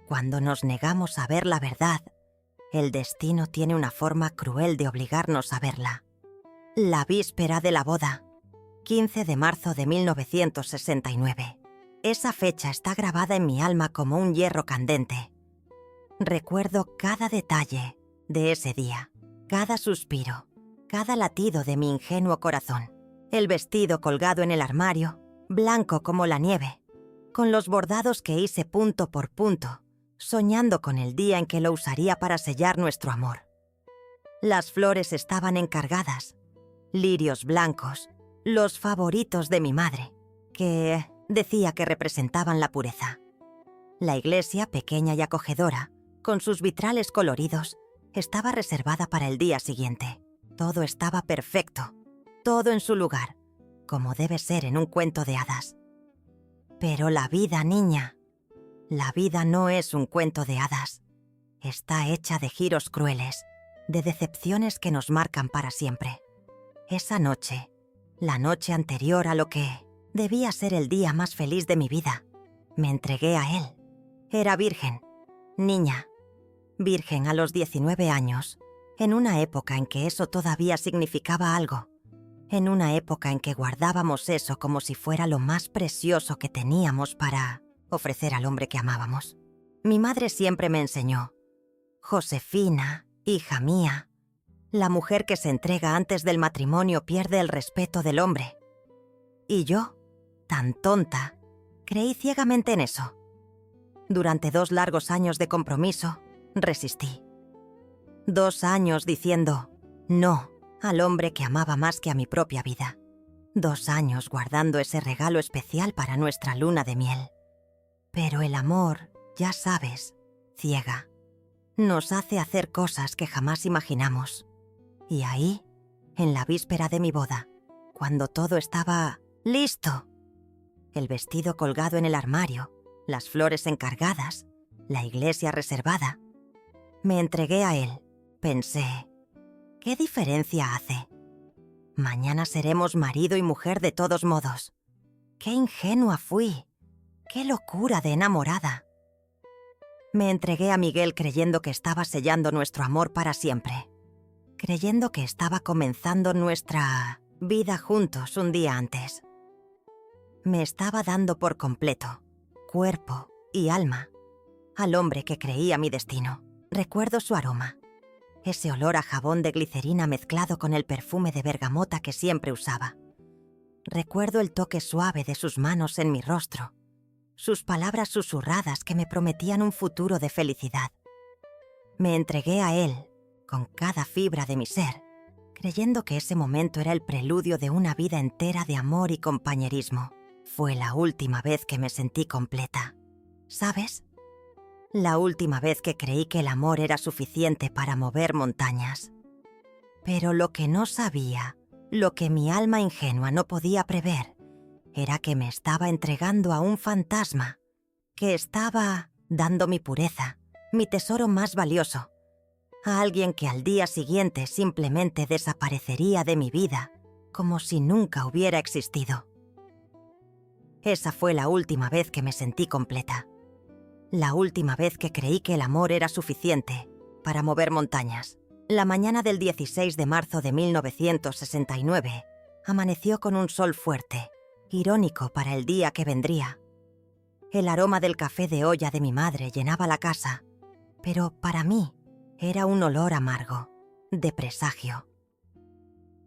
cuando nos negamos a ver la verdad, el destino tiene una forma cruel de obligarnos a verla. La víspera de la boda, 15 de marzo de 1969. Esa fecha está grabada en mi alma como un hierro candente. Recuerdo cada detalle de ese día, cada suspiro, cada latido de mi ingenuo corazón. El vestido colgado en el armario, blanco como la nieve, con los bordados que hice punto por punto, soñando con el día en que lo usaría para sellar nuestro amor. Las flores estaban encargadas, lirios blancos, los favoritos de mi madre, que decía que representaban la pureza. La iglesia, pequeña y acogedora, con sus vitrales coloridos, estaba reservada para el día siguiente. Todo estaba perfecto, todo en su lugar, como debe ser en un cuento de hadas. Pero la vida, niña, la vida no es un cuento de hadas. Está hecha de giros crueles, de decepciones que nos marcan para siempre. Esa noche, la noche anterior a lo que debía ser el día más feliz de mi vida, me entregué a él. Era virgen, niña, virgen a los 19 años, en una época en que eso todavía significaba algo, en una época en que guardábamos eso como si fuera lo más precioso que teníamos para ofrecer al hombre que amábamos. Mi madre siempre me enseñó: Josefina, hija mía, la mujer que se entrega antes del matrimonio pierde el respeto del hombre. Y yo, tan tonta, creí ciegamente en eso. Durante 2 largos años de compromiso, resistí. 2 años diciendo no al hombre que amaba más que a mi propia vida. 2 años guardando ese regalo especial para nuestra luna de miel. Pero el amor, ya sabes, ciega. Nos hace hacer cosas que jamás imaginamos. Y ahí, en la víspera de mi boda, cuando todo estaba listo, el vestido colgado en el armario, las flores encargadas, la iglesia reservada, me entregué a él. Pensé, ¿qué diferencia hace? Mañana seremos marido y mujer de todos modos. ¡Qué ingenua fui! ¡Qué locura de enamorada! Me entregué a Miguel creyendo que estaba sellando nuestro amor para siempre. Creyendo que estaba comenzando nuestra vida juntos un día antes. Me estaba dando por completo, cuerpo y alma, al hombre que creía mi destino. Recuerdo su aroma, ese olor a jabón de glicerina mezclado con el perfume de bergamota que siempre usaba. Recuerdo el toque suave de sus manos en mi rostro, sus palabras susurradas que me prometían un futuro de felicidad. Me entregué a él, con cada fibra de mi ser, creyendo que ese momento era el preludio de una vida entera de amor y compañerismo. Fue la última vez que me sentí completa. ¿Sabes? La última vez que creí que el amor era suficiente para mover montañas. Pero lo que no sabía, lo que mi alma ingenua no podía prever, era que me estaba entregando a un fantasma, que estaba dando mi pureza, mi tesoro más valioso, a alguien que al día siguiente simplemente desaparecería de mi vida, como si nunca hubiera existido. Esa fue la última vez que me sentí completa. La última vez que creí que el amor era suficiente para mover montañas. La mañana del 16 de marzo de 1969 amaneció con un sol fuerte, irónico para el día que vendría. El aroma del café de olla de mi madre llenaba la casa, pero para mí era un olor amargo, de presagio.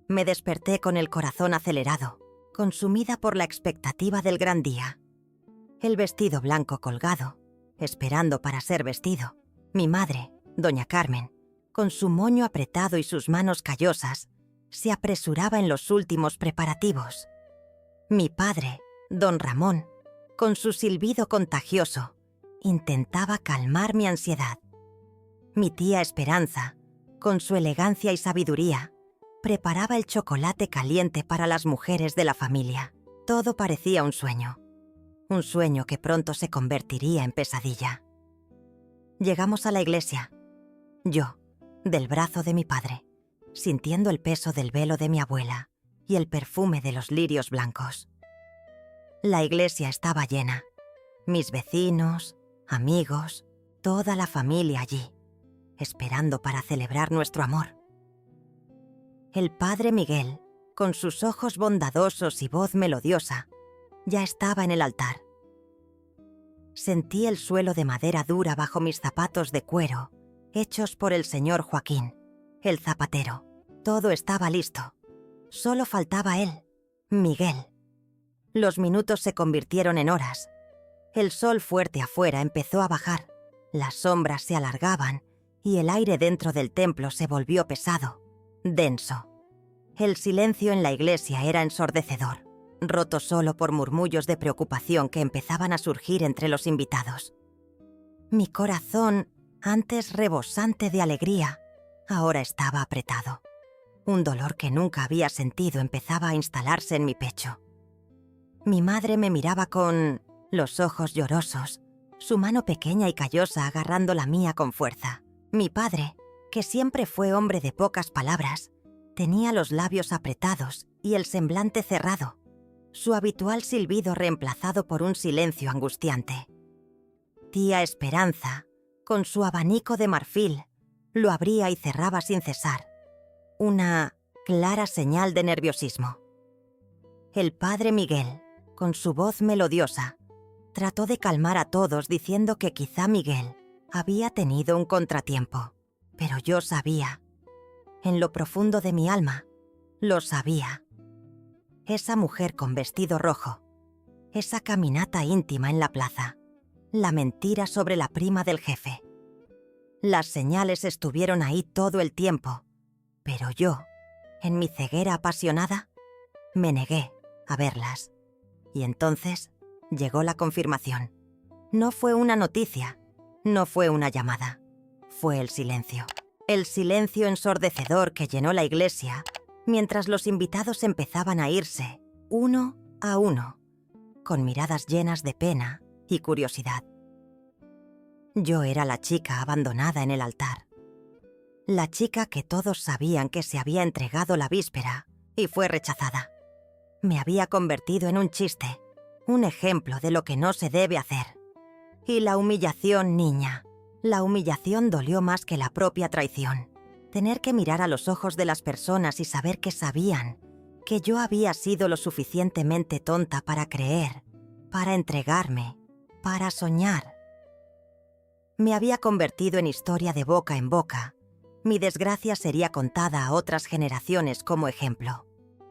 Me desperté con el corazón acelerado, consumida por la expectativa del gran día. El vestido blanco colgado, esperando para ser vestido. Mi madre, doña Carmen, con su moño apretado y sus manos callosas, se apresuraba en los últimos preparativos. Mi padre, don Ramón, con su silbido contagioso, intentaba calmar mi ansiedad. Mi tía Esperanza, con su elegancia y sabiduría, preparaba el chocolate caliente para las mujeres de la familia. Todo parecía un sueño que pronto se convertiría en pesadilla. Llegamos a la iglesia. Yo, del brazo de mi padre, sintiendo el peso del velo de mi abuela y el perfume de los lirios blancos. La iglesia estaba llena. Mis vecinos, amigos, toda la familia allí, esperando para celebrar nuestro amor. El padre Miguel, con sus ojos bondadosos y voz melodiosa, ya estaba en el altar. Sentí el suelo de madera dura bajo mis zapatos de cuero, hechos por el señor Joaquín, el zapatero. Todo estaba listo. Solo faltaba él, Miguel. Los minutos se convirtieron en horas. El sol fuerte afuera empezó a bajar, las sombras se alargaban y el aire dentro del templo se volvió pesado, denso. El silencio en la iglesia era ensordecedor, roto solo por murmullos de preocupación que empezaban a surgir entre los invitados. Mi corazón, antes rebosante de alegría, ahora estaba apretado. Un dolor que nunca había sentido empezaba a instalarse en mi pecho. Mi madre me miraba con los ojos llorosos, su mano pequeña y callosa agarrando la mía con fuerza. Mi padre, que siempre fue hombre de pocas palabras, tenía los labios apretados y el semblante cerrado, su habitual silbido reemplazado por un silencio angustiante. Tía Esperanza, con su abanico de marfil, lo abría y cerraba sin cesar, una clara señal de nerviosismo. El padre Miguel, con su voz melodiosa, trató de calmar a todos diciendo que quizá Miguel había tenido un contratiempo, pero yo sabía, en lo profundo de mi alma, lo sabía. Esa mujer con vestido rojo, esa caminata íntima en la plaza, la mentira sobre la prima del jefe. Las señales estuvieron ahí todo el tiempo, pero yo, en mi ceguera apasionada, me negué a verlas. Y entonces llegó la confirmación. No fue una noticia, no fue una llamada, fue el silencio. El silencio ensordecedor que llenó la iglesia mientras los invitados empezaban a irse, uno a uno, con miradas llenas de pena y curiosidad. Yo era la chica abandonada en el altar. La chica que todos sabían que se había entregado la víspera y fue rechazada. Me había convertido en un chiste, un ejemplo de lo que no se debe hacer. Y la humillación, niña, la humillación dolió más que la propia traición. Tener que mirar a los ojos de las personas y saber que sabían que yo había sido lo suficientemente tonta para creer, para entregarme, para soñar. Me había convertido en historia de boca en boca. Mi desgracia sería contada a otras generaciones como ejemplo.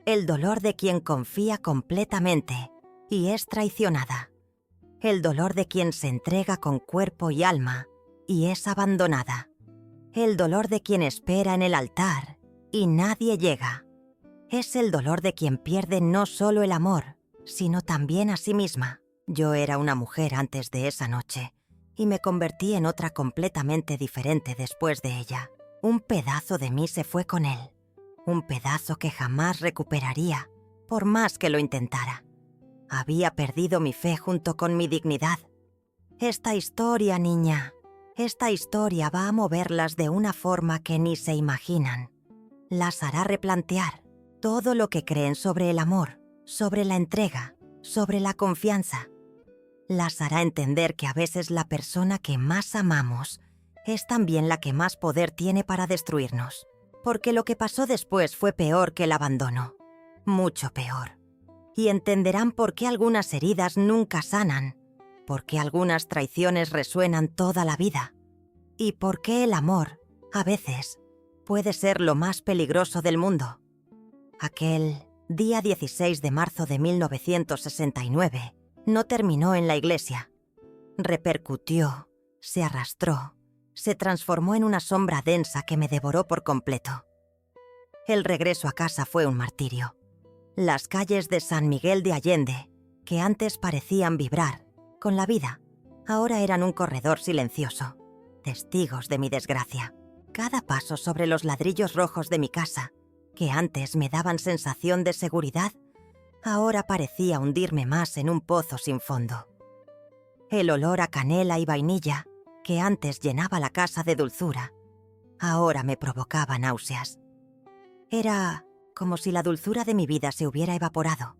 El dolor de quien confía completamente y es traicionada. El dolor de quien se entrega con cuerpo y alma y es abandonada. El dolor de quien espera en el altar y nadie llega. Es el dolor de quien pierde no solo el amor, sino también a sí misma. Yo era una mujer antes de esa noche y me convertí en otra completamente diferente después de ella. Un pedazo de mí se fue con él. Un pedazo que jamás recuperaría, por más que lo intentara. Había perdido mi fe junto con mi dignidad. Esta historia, niña, esta historia va a moverlas de una forma que ni se imaginan. Las hará replantear todo lo que creen sobre el amor, sobre la entrega, sobre la confianza. Las hará entender que a veces la persona que más amamos es también la que más poder tiene para destruirnos. Porque lo que pasó después fue peor que el abandono. Mucho peor. Y entenderán por qué algunas heridas nunca sanan, por qué algunas traiciones resuenan toda la vida, y por qué el amor, a veces, puede ser lo más peligroso del mundo. Aquel día 16 de marzo de 1969 no terminó en la iglesia. Repercutió, se arrastró, se transformó en una sombra densa que me devoró por completo. El regreso a casa fue un martirio. Las calles de San Miguel de Allende, que antes parecían vibrar con la vida, ahora eran un corredor silencioso, testigos de mi desgracia. Cada paso sobre los ladrillos rojos de mi casa, que antes me daban sensación de seguridad, ahora parecía hundirme más en un pozo sin fondo. El olor a canela y vainilla, que antes llenaba la casa de dulzura, ahora me provocaba náuseas. Era como si la dulzura de mi vida se hubiera evaporado,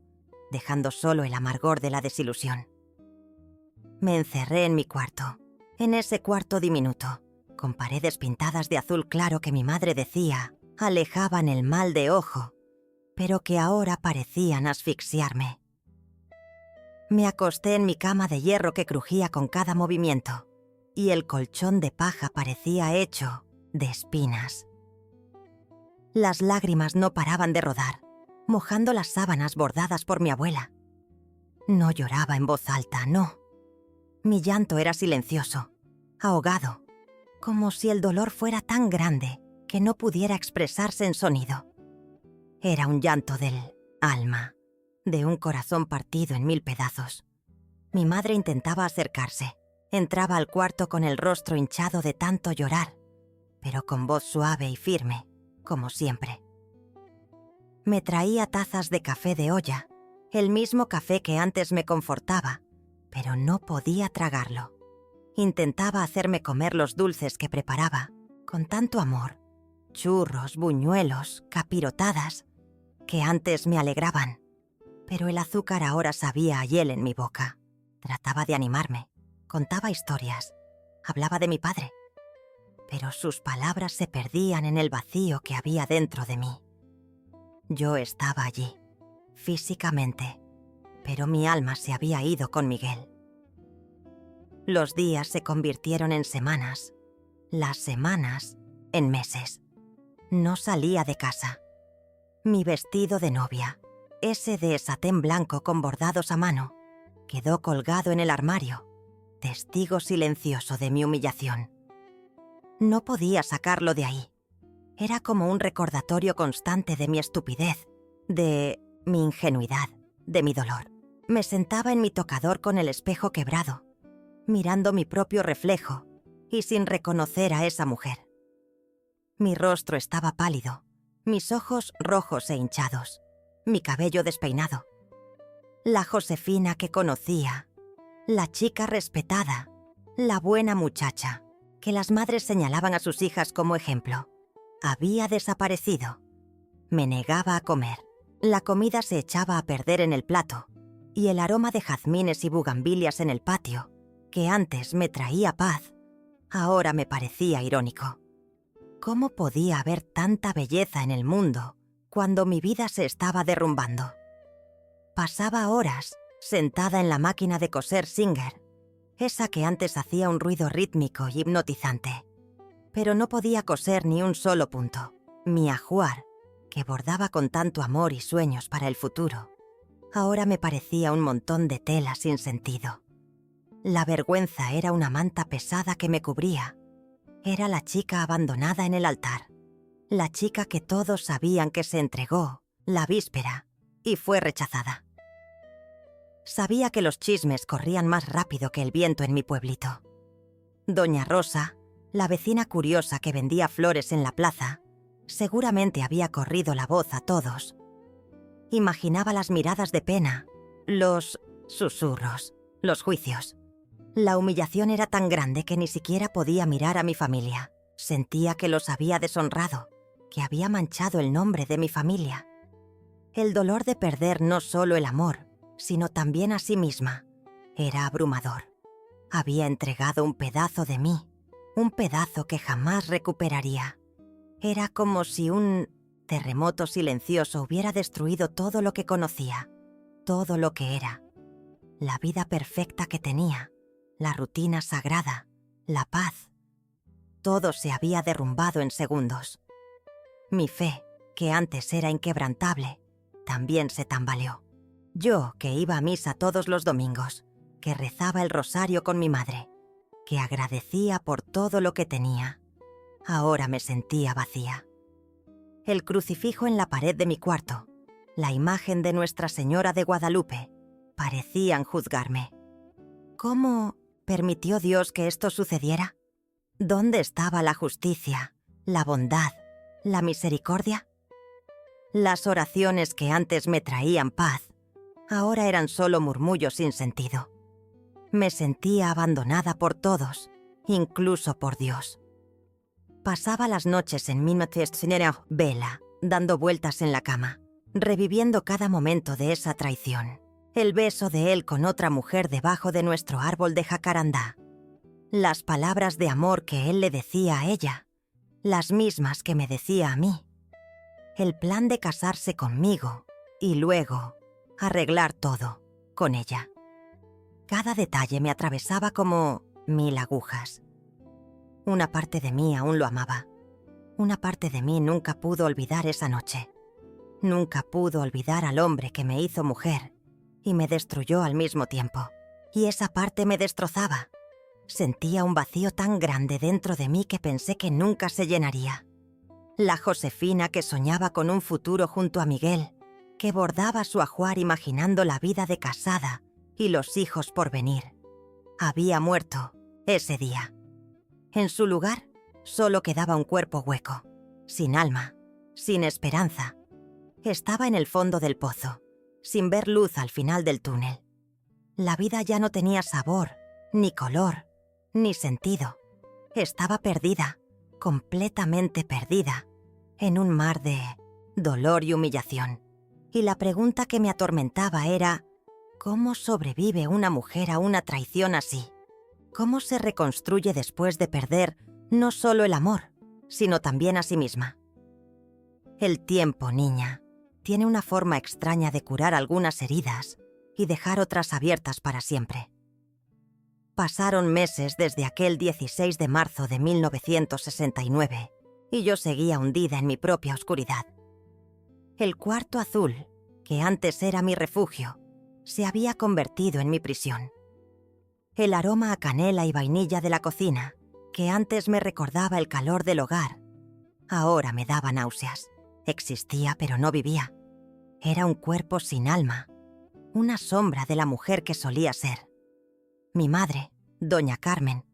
dejando solo el amargor de la desilusión. Me encerré en mi cuarto, en ese cuarto diminuto, con paredes pintadas de azul claro que mi madre decía alejaban el mal de ojo, pero que ahora parecían asfixiarme. Me acosté en mi cama de hierro que crujía con cada movimiento, y el colchón de paja parecía hecho de espinas. Las lágrimas no paraban de rodar, mojando las sábanas bordadas por mi abuela. No lloraba en voz alta, no. Mi llanto era silencioso, ahogado, como si el dolor fuera tan grande que no pudiera expresarse en sonido. Era un llanto del alma, de un corazón partido en 1000 pedazos. Mi madre intentaba acercarse. Entraba al cuarto con el rostro hinchado de tanto llorar, pero con voz suave y firme, como siempre. Me traía tazas de café de olla, el mismo café que antes me confortaba, pero no podía tragarlo. Intentaba hacerme comer los dulces que preparaba, con tanto amor, churros, buñuelos, capirotadas, que antes me alegraban, pero el azúcar ahora sabía a hiel en mi boca. Trataba de animarme, contaba historias, hablaba de mi padre, pero sus palabras se perdían en el vacío que había dentro de mí. Yo estaba allí, físicamente, pero mi alma se había ido con Miguel. Los días se convirtieron en semanas, las semanas en meses. No salía de casa. Mi vestido de novia, ese de satén blanco con bordados a mano, quedó colgado en el armario, testigo silencioso de mi humillación. No podía sacarlo de ahí. Era como un recordatorio constante de mi estupidez, de mi ingenuidad, de mi dolor. Me sentaba en mi tocador con el espejo quebrado, mirando mi propio reflejo y sin reconocer a esa mujer. Mi rostro estaba pálido, mis ojos rojos e hinchados, mi cabello despeinado. La Josefina que conocía, la chica respetada, la buena muchacha, que las madres señalaban a sus hijas como ejemplo, había desaparecido. Me negaba a comer. La comida se echaba a perder en el plato, y el aroma de jazmines y bugambilias en el patio, que antes me traía paz, ahora me parecía irónico. ¿Cómo podía haber tanta belleza en el mundo cuando mi vida se estaba derrumbando? Pasaba horas sentada en la máquina de coser Singer, esa que antes hacía un ruido rítmico y hipnotizante. Pero no podía coser ni un solo punto. Mi ajuar, que bordaba con tanto amor y sueños para el futuro, ahora me parecía un montón de tela sin sentido. La vergüenza era una manta pesada que me cubría. Era la chica abandonada en el altar. La chica que todos sabían que se entregó la víspera y fue rechazada. Sabía que los chismes corrían más rápido que el viento en mi pueblito. Doña Rosa, la vecina curiosa que vendía flores en la plaza, seguramente había corrido la voz a todos. Imaginaba las miradas de pena, los susurros, los juicios. La humillación era tan grande que ni siquiera podía mirar a mi familia. Sentía que los había deshonrado, que había manchado el nombre de mi familia. El dolor de perder no solo el amor, sino también a sí misma, era abrumador. Había entregado un pedazo de mí, un pedazo que jamás recuperaría. Era como si un terremoto silencioso hubiera destruido todo lo que conocía, todo lo que era. La vida perfecta que tenía, la rutina sagrada, la paz. Todo se había derrumbado en segundos. Mi fe, que antes era inquebrantable, también se tambaleó. Yo, que iba a misa todos los domingos, que rezaba el rosario con mi madre, que agradecía por todo lo que tenía, ahora me sentía vacía. El crucifijo en la pared de mi cuarto, la imagen de Nuestra Señora de Guadalupe, parecían juzgarme. ¿Cómo permitió Dios que esto sucediera? ¿Dónde estaba la justicia, la bondad, la misericordia? Las oraciones que antes me traían paz, ahora eran solo murmullos sin sentido. Me sentía abandonada por todos, incluso por Dios. Pasaba las noches en mi vela, dando vueltas en la cama, reviviendo cada momento de esa traición. El beso de él con otra mujer debajo de nuestro árbol de jacarandá. Las palabras de amor que él le decía a ella, las mismas que me decía a mí. El plan de casarse conmigo y luego arreglar todo con ella. Cada detalle me atravesaba como 1000 agujas. Una parte de mí aún lo amaba. Una parte de mí nunca pudo olvidar esa noche. Nunca pudo olvidar al hombre que me hizo mujer y me destruyó al mismo tiempo. Y esa parte me destrozaba. Sentía un vacío tan grande dentro de mí que pensé que nunca se llenaría. La Josefina que soñaba con un futuro junto a Miguel, que bordaba su ajuar imaginando la vida de casada y los hijos por venir, había muerto ese día. En su lugar solo quedaba un cuerpo hueco, sin alma, sin esperanza. Estaba en el fondo del pozo, sin ver luz al final del túnel. La vida ya no tenía sabor, ni color, ni sentido. Estaba perdida, completamente perdida, en un mar de dolor y humillación. Y la pregunta que me atormentaba era: ¿cómo sobrevive una mujer a una traición así? ¿Cómo se reconstruye después de perder no solo el amor, sino también a sí misma? El tiempo, niña, tiene una forma extraña de curar algunas heridas y dejar otras abiertas para siempre. Pasaron meses desde aquel 16 de marzo de 1969 y yo seguía hundida en mi propia oscuridad. El cuarto azul, que antes era mi refugio, se había convertido en mi prisión. El aroma a canela y vainilla de la cocina, que antes me recordaba el calor del hogar, ahora me daba náuseas. Existía, pero no vivía. Era un cuerpo sin alma. una sombra de la mujer que solía ser. Mi madre, doña Carmen,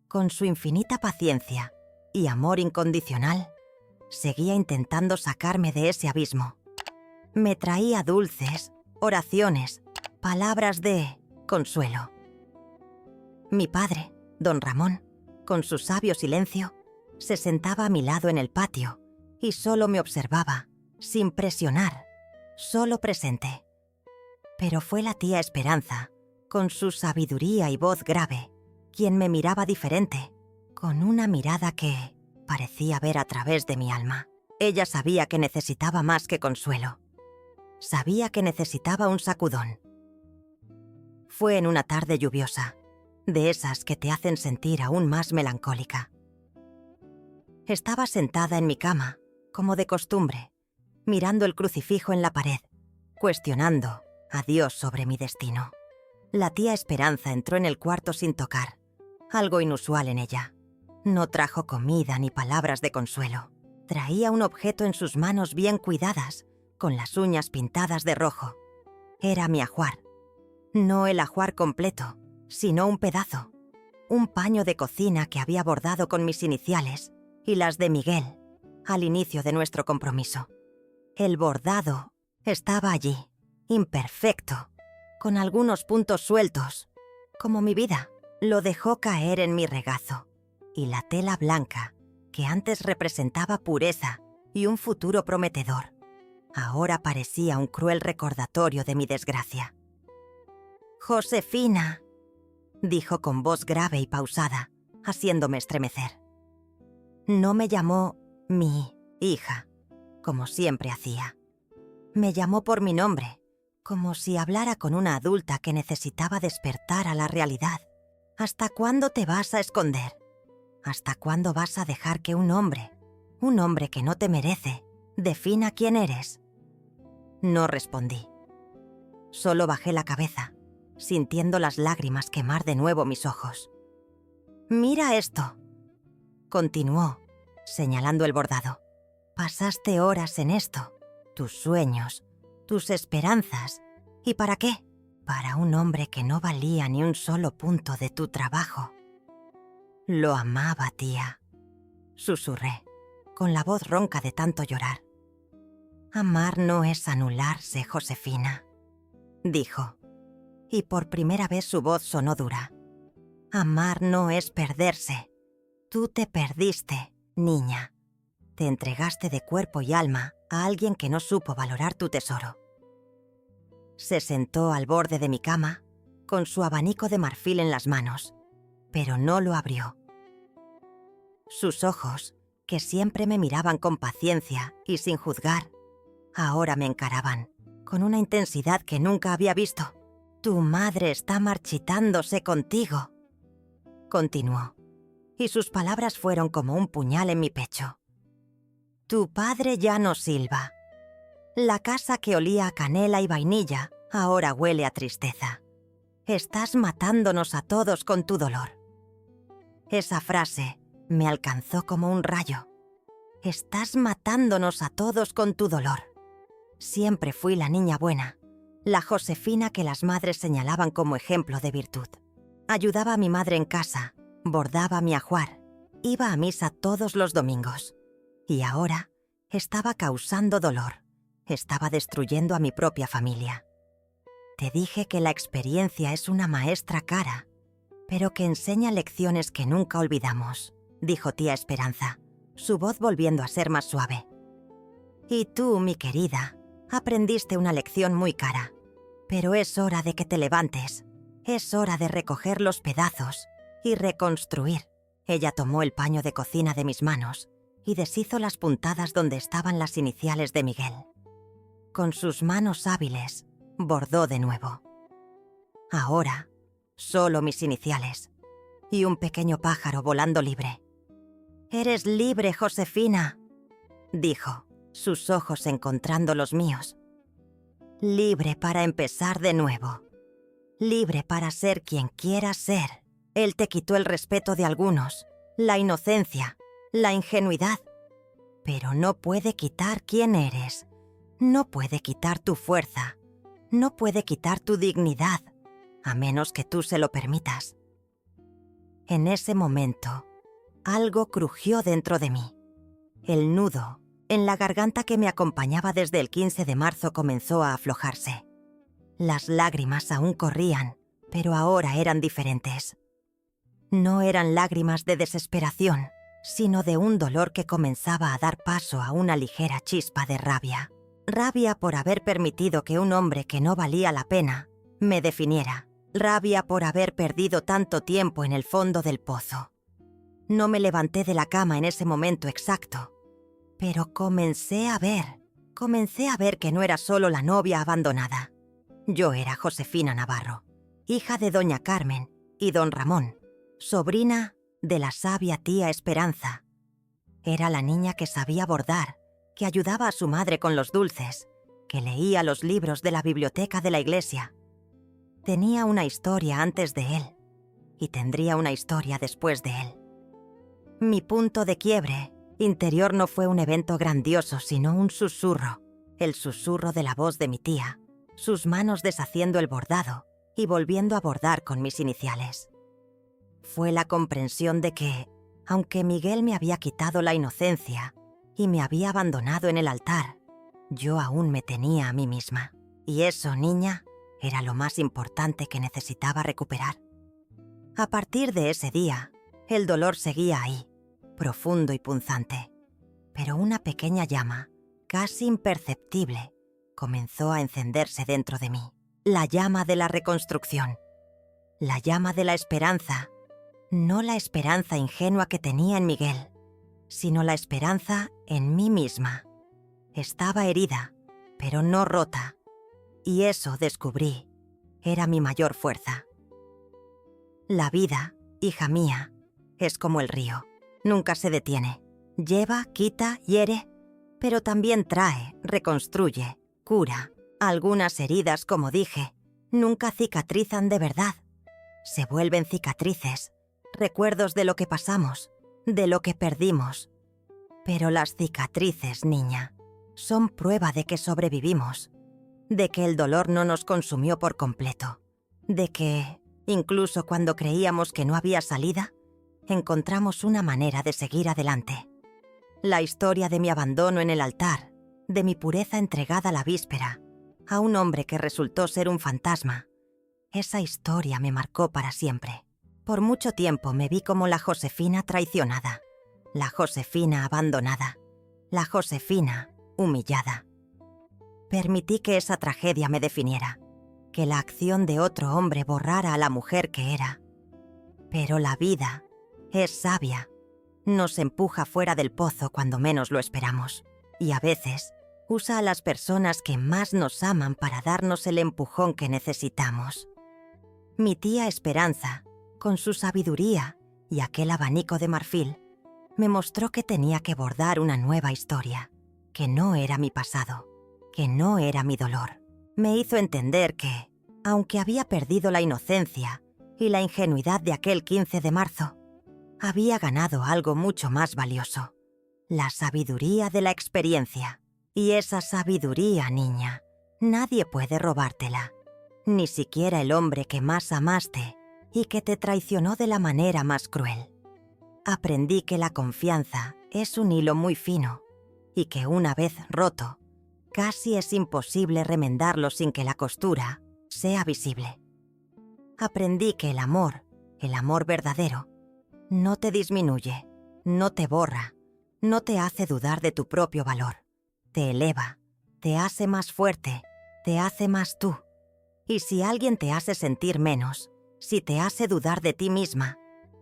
con su infinita paciencia y amor incondicional, seguía intentando sacarme de ese abismo. Me traía dulces, oraciones, palabras de consuelo. Mi padre, don Ramón, con su sabio silencio, se sentaba a mi lado en el patio y solo me observaba, sin presionar, solo presente. Pero fue la tía Esperanza, con su sabiduría y voz grave, quien me miraba diferente, con una mirada que parecía ver a través de mi alma. Ella sabía que necesitaba más que consuelo. Sabía que necesitaba un sacudón. Fue en una tarde lluviosa, de esas que te hacen sentir aún más melancólica. Estaba sentada en mi cama, como de costumbre, mirando el crucifijo en la pared, cuestionando a Dios sobre mi destino. La tía Esperanza entró en el cuarto sin tocar, algo inusual en ella. No trajo comida ni palabras de consuelo. Traía un objeto en sus manos bien cuidadas, con las uñas pintadas de rojo. Era mi ajuar. No el ajuar completo, sino un pedazo. Un paño de cocina que había bordado con mis iniciales y las de Miguel al inicio de nuestro compromiso. El bordado estaba allí, imperfecto, con algunos puntos sueltos, como mi vida. Lo dejó caer en mi regazo, y la tela blanca, que antes representaba pureza y un futuro prometedor, ahora parecía un cruel recordatorio de mi desgracia. «Josefina», dijo con voz grave y pausada, haciéndome estremecer. No me llamó mi hija, como siempre hacía. Me llamó por mi nombre, como si hablara con una adulta que necesitaba despertar a la realidad. ¿Hasta cuándo te vas a esconder? ¿Hasta cuándo vas a dejar que un hombre que no te merece, defina quién eres? No respondí. Solo bajé la cabeza, sintiendo las lágrimas quemar de nuevo mis ojos. «Mira esto», continuó, señalando el bordado. «Pasaste horas en esto, tus sueños, tus esperanzas. ¿Y para qué? Para un hombre que no valía ni un solo punto de tu trabajo». «Lo amaba, tía», susurré, con la voz ronca de tanto llorar. «Amar no es anularse, Josefina», dijo, y por primera vez su voz sonó dura. «Amar no es perderse. Tú te perdiste, niña. Te entregaste de cuerpo y alma a alguien que no supo valorar tu tesoro». Se sentó al borde de mi cama, con su abanico de marfil en las manos, pero no lo abrió. Sus ojos, que siempre me miraban con paciencia y sin juzgar, ahora me encaraban, con una intensidad que nunca había visto. «Tu madre está marchitándose contigo», continuó, y sus palabras fueron como un puñal en mi pecho. «Tu padre ya no silba. La casa que olía a canela y vainilla ahora huele a tristeza. Estás matándonos a todos con tu dolor». Esa frase me alcanzó como un rayo. Estás matándonos a todos con tu dolor. Siempre fui la niña buena, la Josefina que las madres señalaban como ejemplo de virtud. Ayudaba a mi madre en casa, bordaba mi ajuar, iba a misa todos los domingos. Y ahora estaba causando dolor, estaba destruyendo a mi propia familia. Te dije que la experiencia es una maestra cara, pero que enseña lecciones que nunca olvidamos, dijo tía Esperanza, su voz volviendo a ser más suave. Y tú, mi querida, aprendiste una lección muy cara, pero es hora de que te levantes, es hora de recoger los pedazos y reconstruir. Ella tomó el paño de cocina de mis manos y deshizo las puntadas donde estaban las iniciales de Miguel. Con sus manos hábiles, bordó de nuevo. Ahora, solo mis iniciales y un pequeño pájaro volando libre. «Eres libre, Josefina», dijo, sus ojos encontrando los míos. «Libre para empezar de nuevo. Libre para ser quien quieras ser». Él te quitó el respeto de algunos, la inocencia, la ingenuidad. Pero no puede quitar quién eres. No puede quitar tu fuerza. no puede quitar tu dignidad, a menos que tú se lo permitas. En ese momento, algo crujió dentro de mí. El nudo en la garganta que me acompañaba desde el 15 de marzo comenzó a aflojarse. Las lágrimas aún corrían, pero ahora eran diferentes. No eran lágrimas de desesperación, sino de un dolor que comenzaba a dar paso a una ligera chispa de rabia. Rabia por haber permitido que un hombre que no valía la pena me definiera. Rabia por haber perdido tanto tiempo en el fondo del pozo. No me levanté de la cama en ese momento exacto, pero comencé a ver que no era solo la novia abandonada. Yo era Josefina Navarro, hija de doña Carmen y don Ramón, sobrina de la sabia tía Esperanza. Era la niña que sabía bordar, que ayudaba a su madre con los dulces, que leía los libros de la biblioteca de la iglesia. Tenía una historia antes de él, y tendría una historia después de él. Mi punto de quiebre interior no fue un evento grandioso, sino un susurro, el susurro de la voz de mi tía, sus manos deshaciendo el bordado y volviendo a bordar con mis iniciales. Fue la comprensión de que, aunque Miguel me había quitado la inocencia y me había abandonado en el altar, yo aún me tenía a mí misma. Y eso, niña, era lo más importante que necesitaba recuperar. A partir de ese día, el dolor seguía ahí, profundo y punzante, pero una pequeña llama, casi imperceptible, comenzó a encenderse dentro de mí. La llama de la reconstrucción. La llama de la esperanza. No la esperanza ingenua que tenía en Miguel, sino la esperanza en mí misma. Estaba herida, pero no rota, y eso descubrí, era mi mayor fuerza. La vida, hija mía, es como el río. Nunca se detiene. Lleva, quita, hiere, pero también trae, reconstruye, cura. Algunas heridas, como dije, nunca cicatrizan de verdad. Se vuelven cicatrices, recuerdos de lo que pasamos, de lo que perdimos. Pero las cicatrices, niña, son prueba de que sobrevivimos, de que el dolor no nos consumió por completo, de que, incluso cuando creíamos que no había salida, encontramos una manera de seguir adelante. La historia de mi abandono en el altar, de mi pureza entregada la víspera, a un hombre que resultó ser un fantasma, esa historia me marcó para siempre. Por mucho tiempo me vi como la Josefina traicionada, la Josefina abandonada, la Josefina humillada. Permití que esa tragedia me definiera, que la acción de otro hombre borrara a la mujer que era. Pero la vida es sabia, nos empuja fuera del pozo cuando menos lo esperamos, y a veces usa a las personas que más nos aman para darnos el empujón que necesitamos. Mi tía Esperanza, con su sabiduría y aquel abanico de marfil, me mostró que tenía que bordar una nueva historia, que no era mi pasado, que no era mi dolor. Me hizo entender que, aunque había perdido la inocencia y la ingenuidad de aquel 15 de marzo, había ganado algo mucho más valioso, la sabiduría de la experiencia. Y esa sabiduría, niña, nadie puede robártela, ni siquiera el hombre que más amaste y que te traicionó de la manera más cruel. Aprendí que la confianza es un hilo muy fino y que una vez roto, casi es imposible remendarlo sin que la costura sea visible. Aprendí que el amor verdadero, no te disminuye, no te borra, no te hace dudar de tu propio valor. Te eleva, te hace más fuerte, te hace más tú. Y si alguien te hace sentir menos, si te hace dudar de ti misma,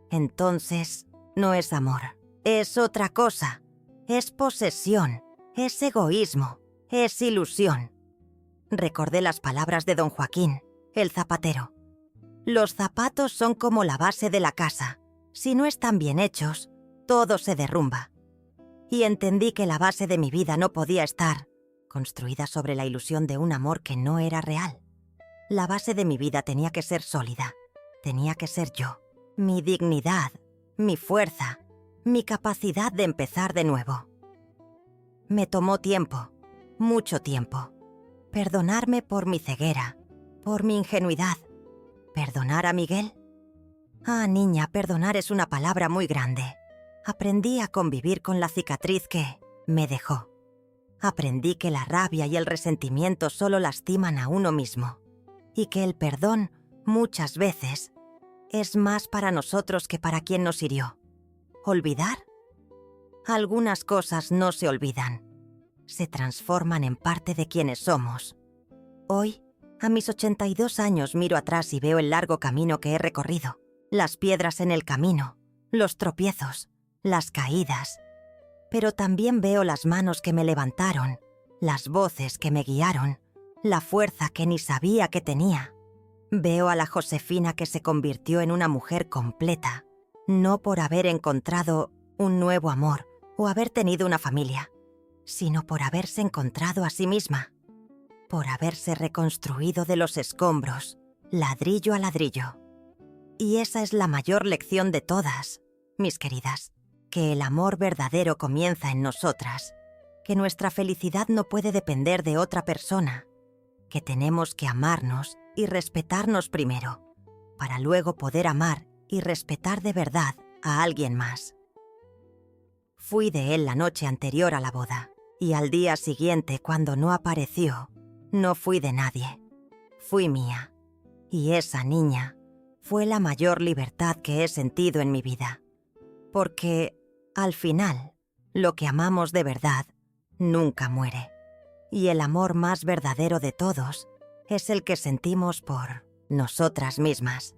entonces no es amor, es otra cosa, es posesión, es egoísmo, es ilusión. Recordé las palabras de don Joaquín, el zapatero. Los zapatos son como la base de la casa. Si no están bien hechos, todo se derrumba. Y entendí que la base de mi vida no podía estar construida sobre la ilusión de un amor que no era real. La base de mi vida tenía que ser sólida, tenía que ser yo, mi dignidad, mi fuerza, mi capacidad de empezar de nuevo. Me tomó tiempo, mucho tiempo, Perdonarme por mi ceguera, por mi ingenuidad. ¿Perdonar a Miguel? Ah, niña, perdonar es una palabra muy grande. Aprendí a convivir con la cicatriz que me dejó. Aprendí que la rabia y el resentimiento solo lastiman a uno mismo, y que el perdón, muchas veces, es más para nosotros que para quien nos hirió. ¿Olvidar? Algunas cosas no se olvidan. Se transforman en parte de quienes somos. Hoy, a mis 82 años, miro atrás y veo el largo camino que he recorrido, las piedras en el camino, los tropiezos, las caídas. Pero también veo las manos que me levantaron, las voces que me guiaron, la fuerza que ni sabía que tenía. Veo a la Josefina que se convirtió en una mujer completa, no por haber encontrado un nuevo amor o haber tenido una familia, sino por haberse encontrado a sí misma, por haberse reconstruido de los escombros, ladrillo a ladrillo. Y esa es la mayor lección de todas, mis queridas, que el amor verdadero comienza en nosotras, que nuestra felicidad no puede depender de otra persona, que tenemos que amarnos y respetarnos primero, para luego poder amar y respetar de verdad a alguien más. Fui de él la noche anterior a la boda, y al día siguiente, cuando no apareció, no fui de nadie. Fui mía. Y esa niña fue la mayor libertad que he sentido en mi vida. Porque, al final, lo que amamos de verdad nunca muere. Y el amor más verdadero de todos es el que sentimos por nosotras mismas.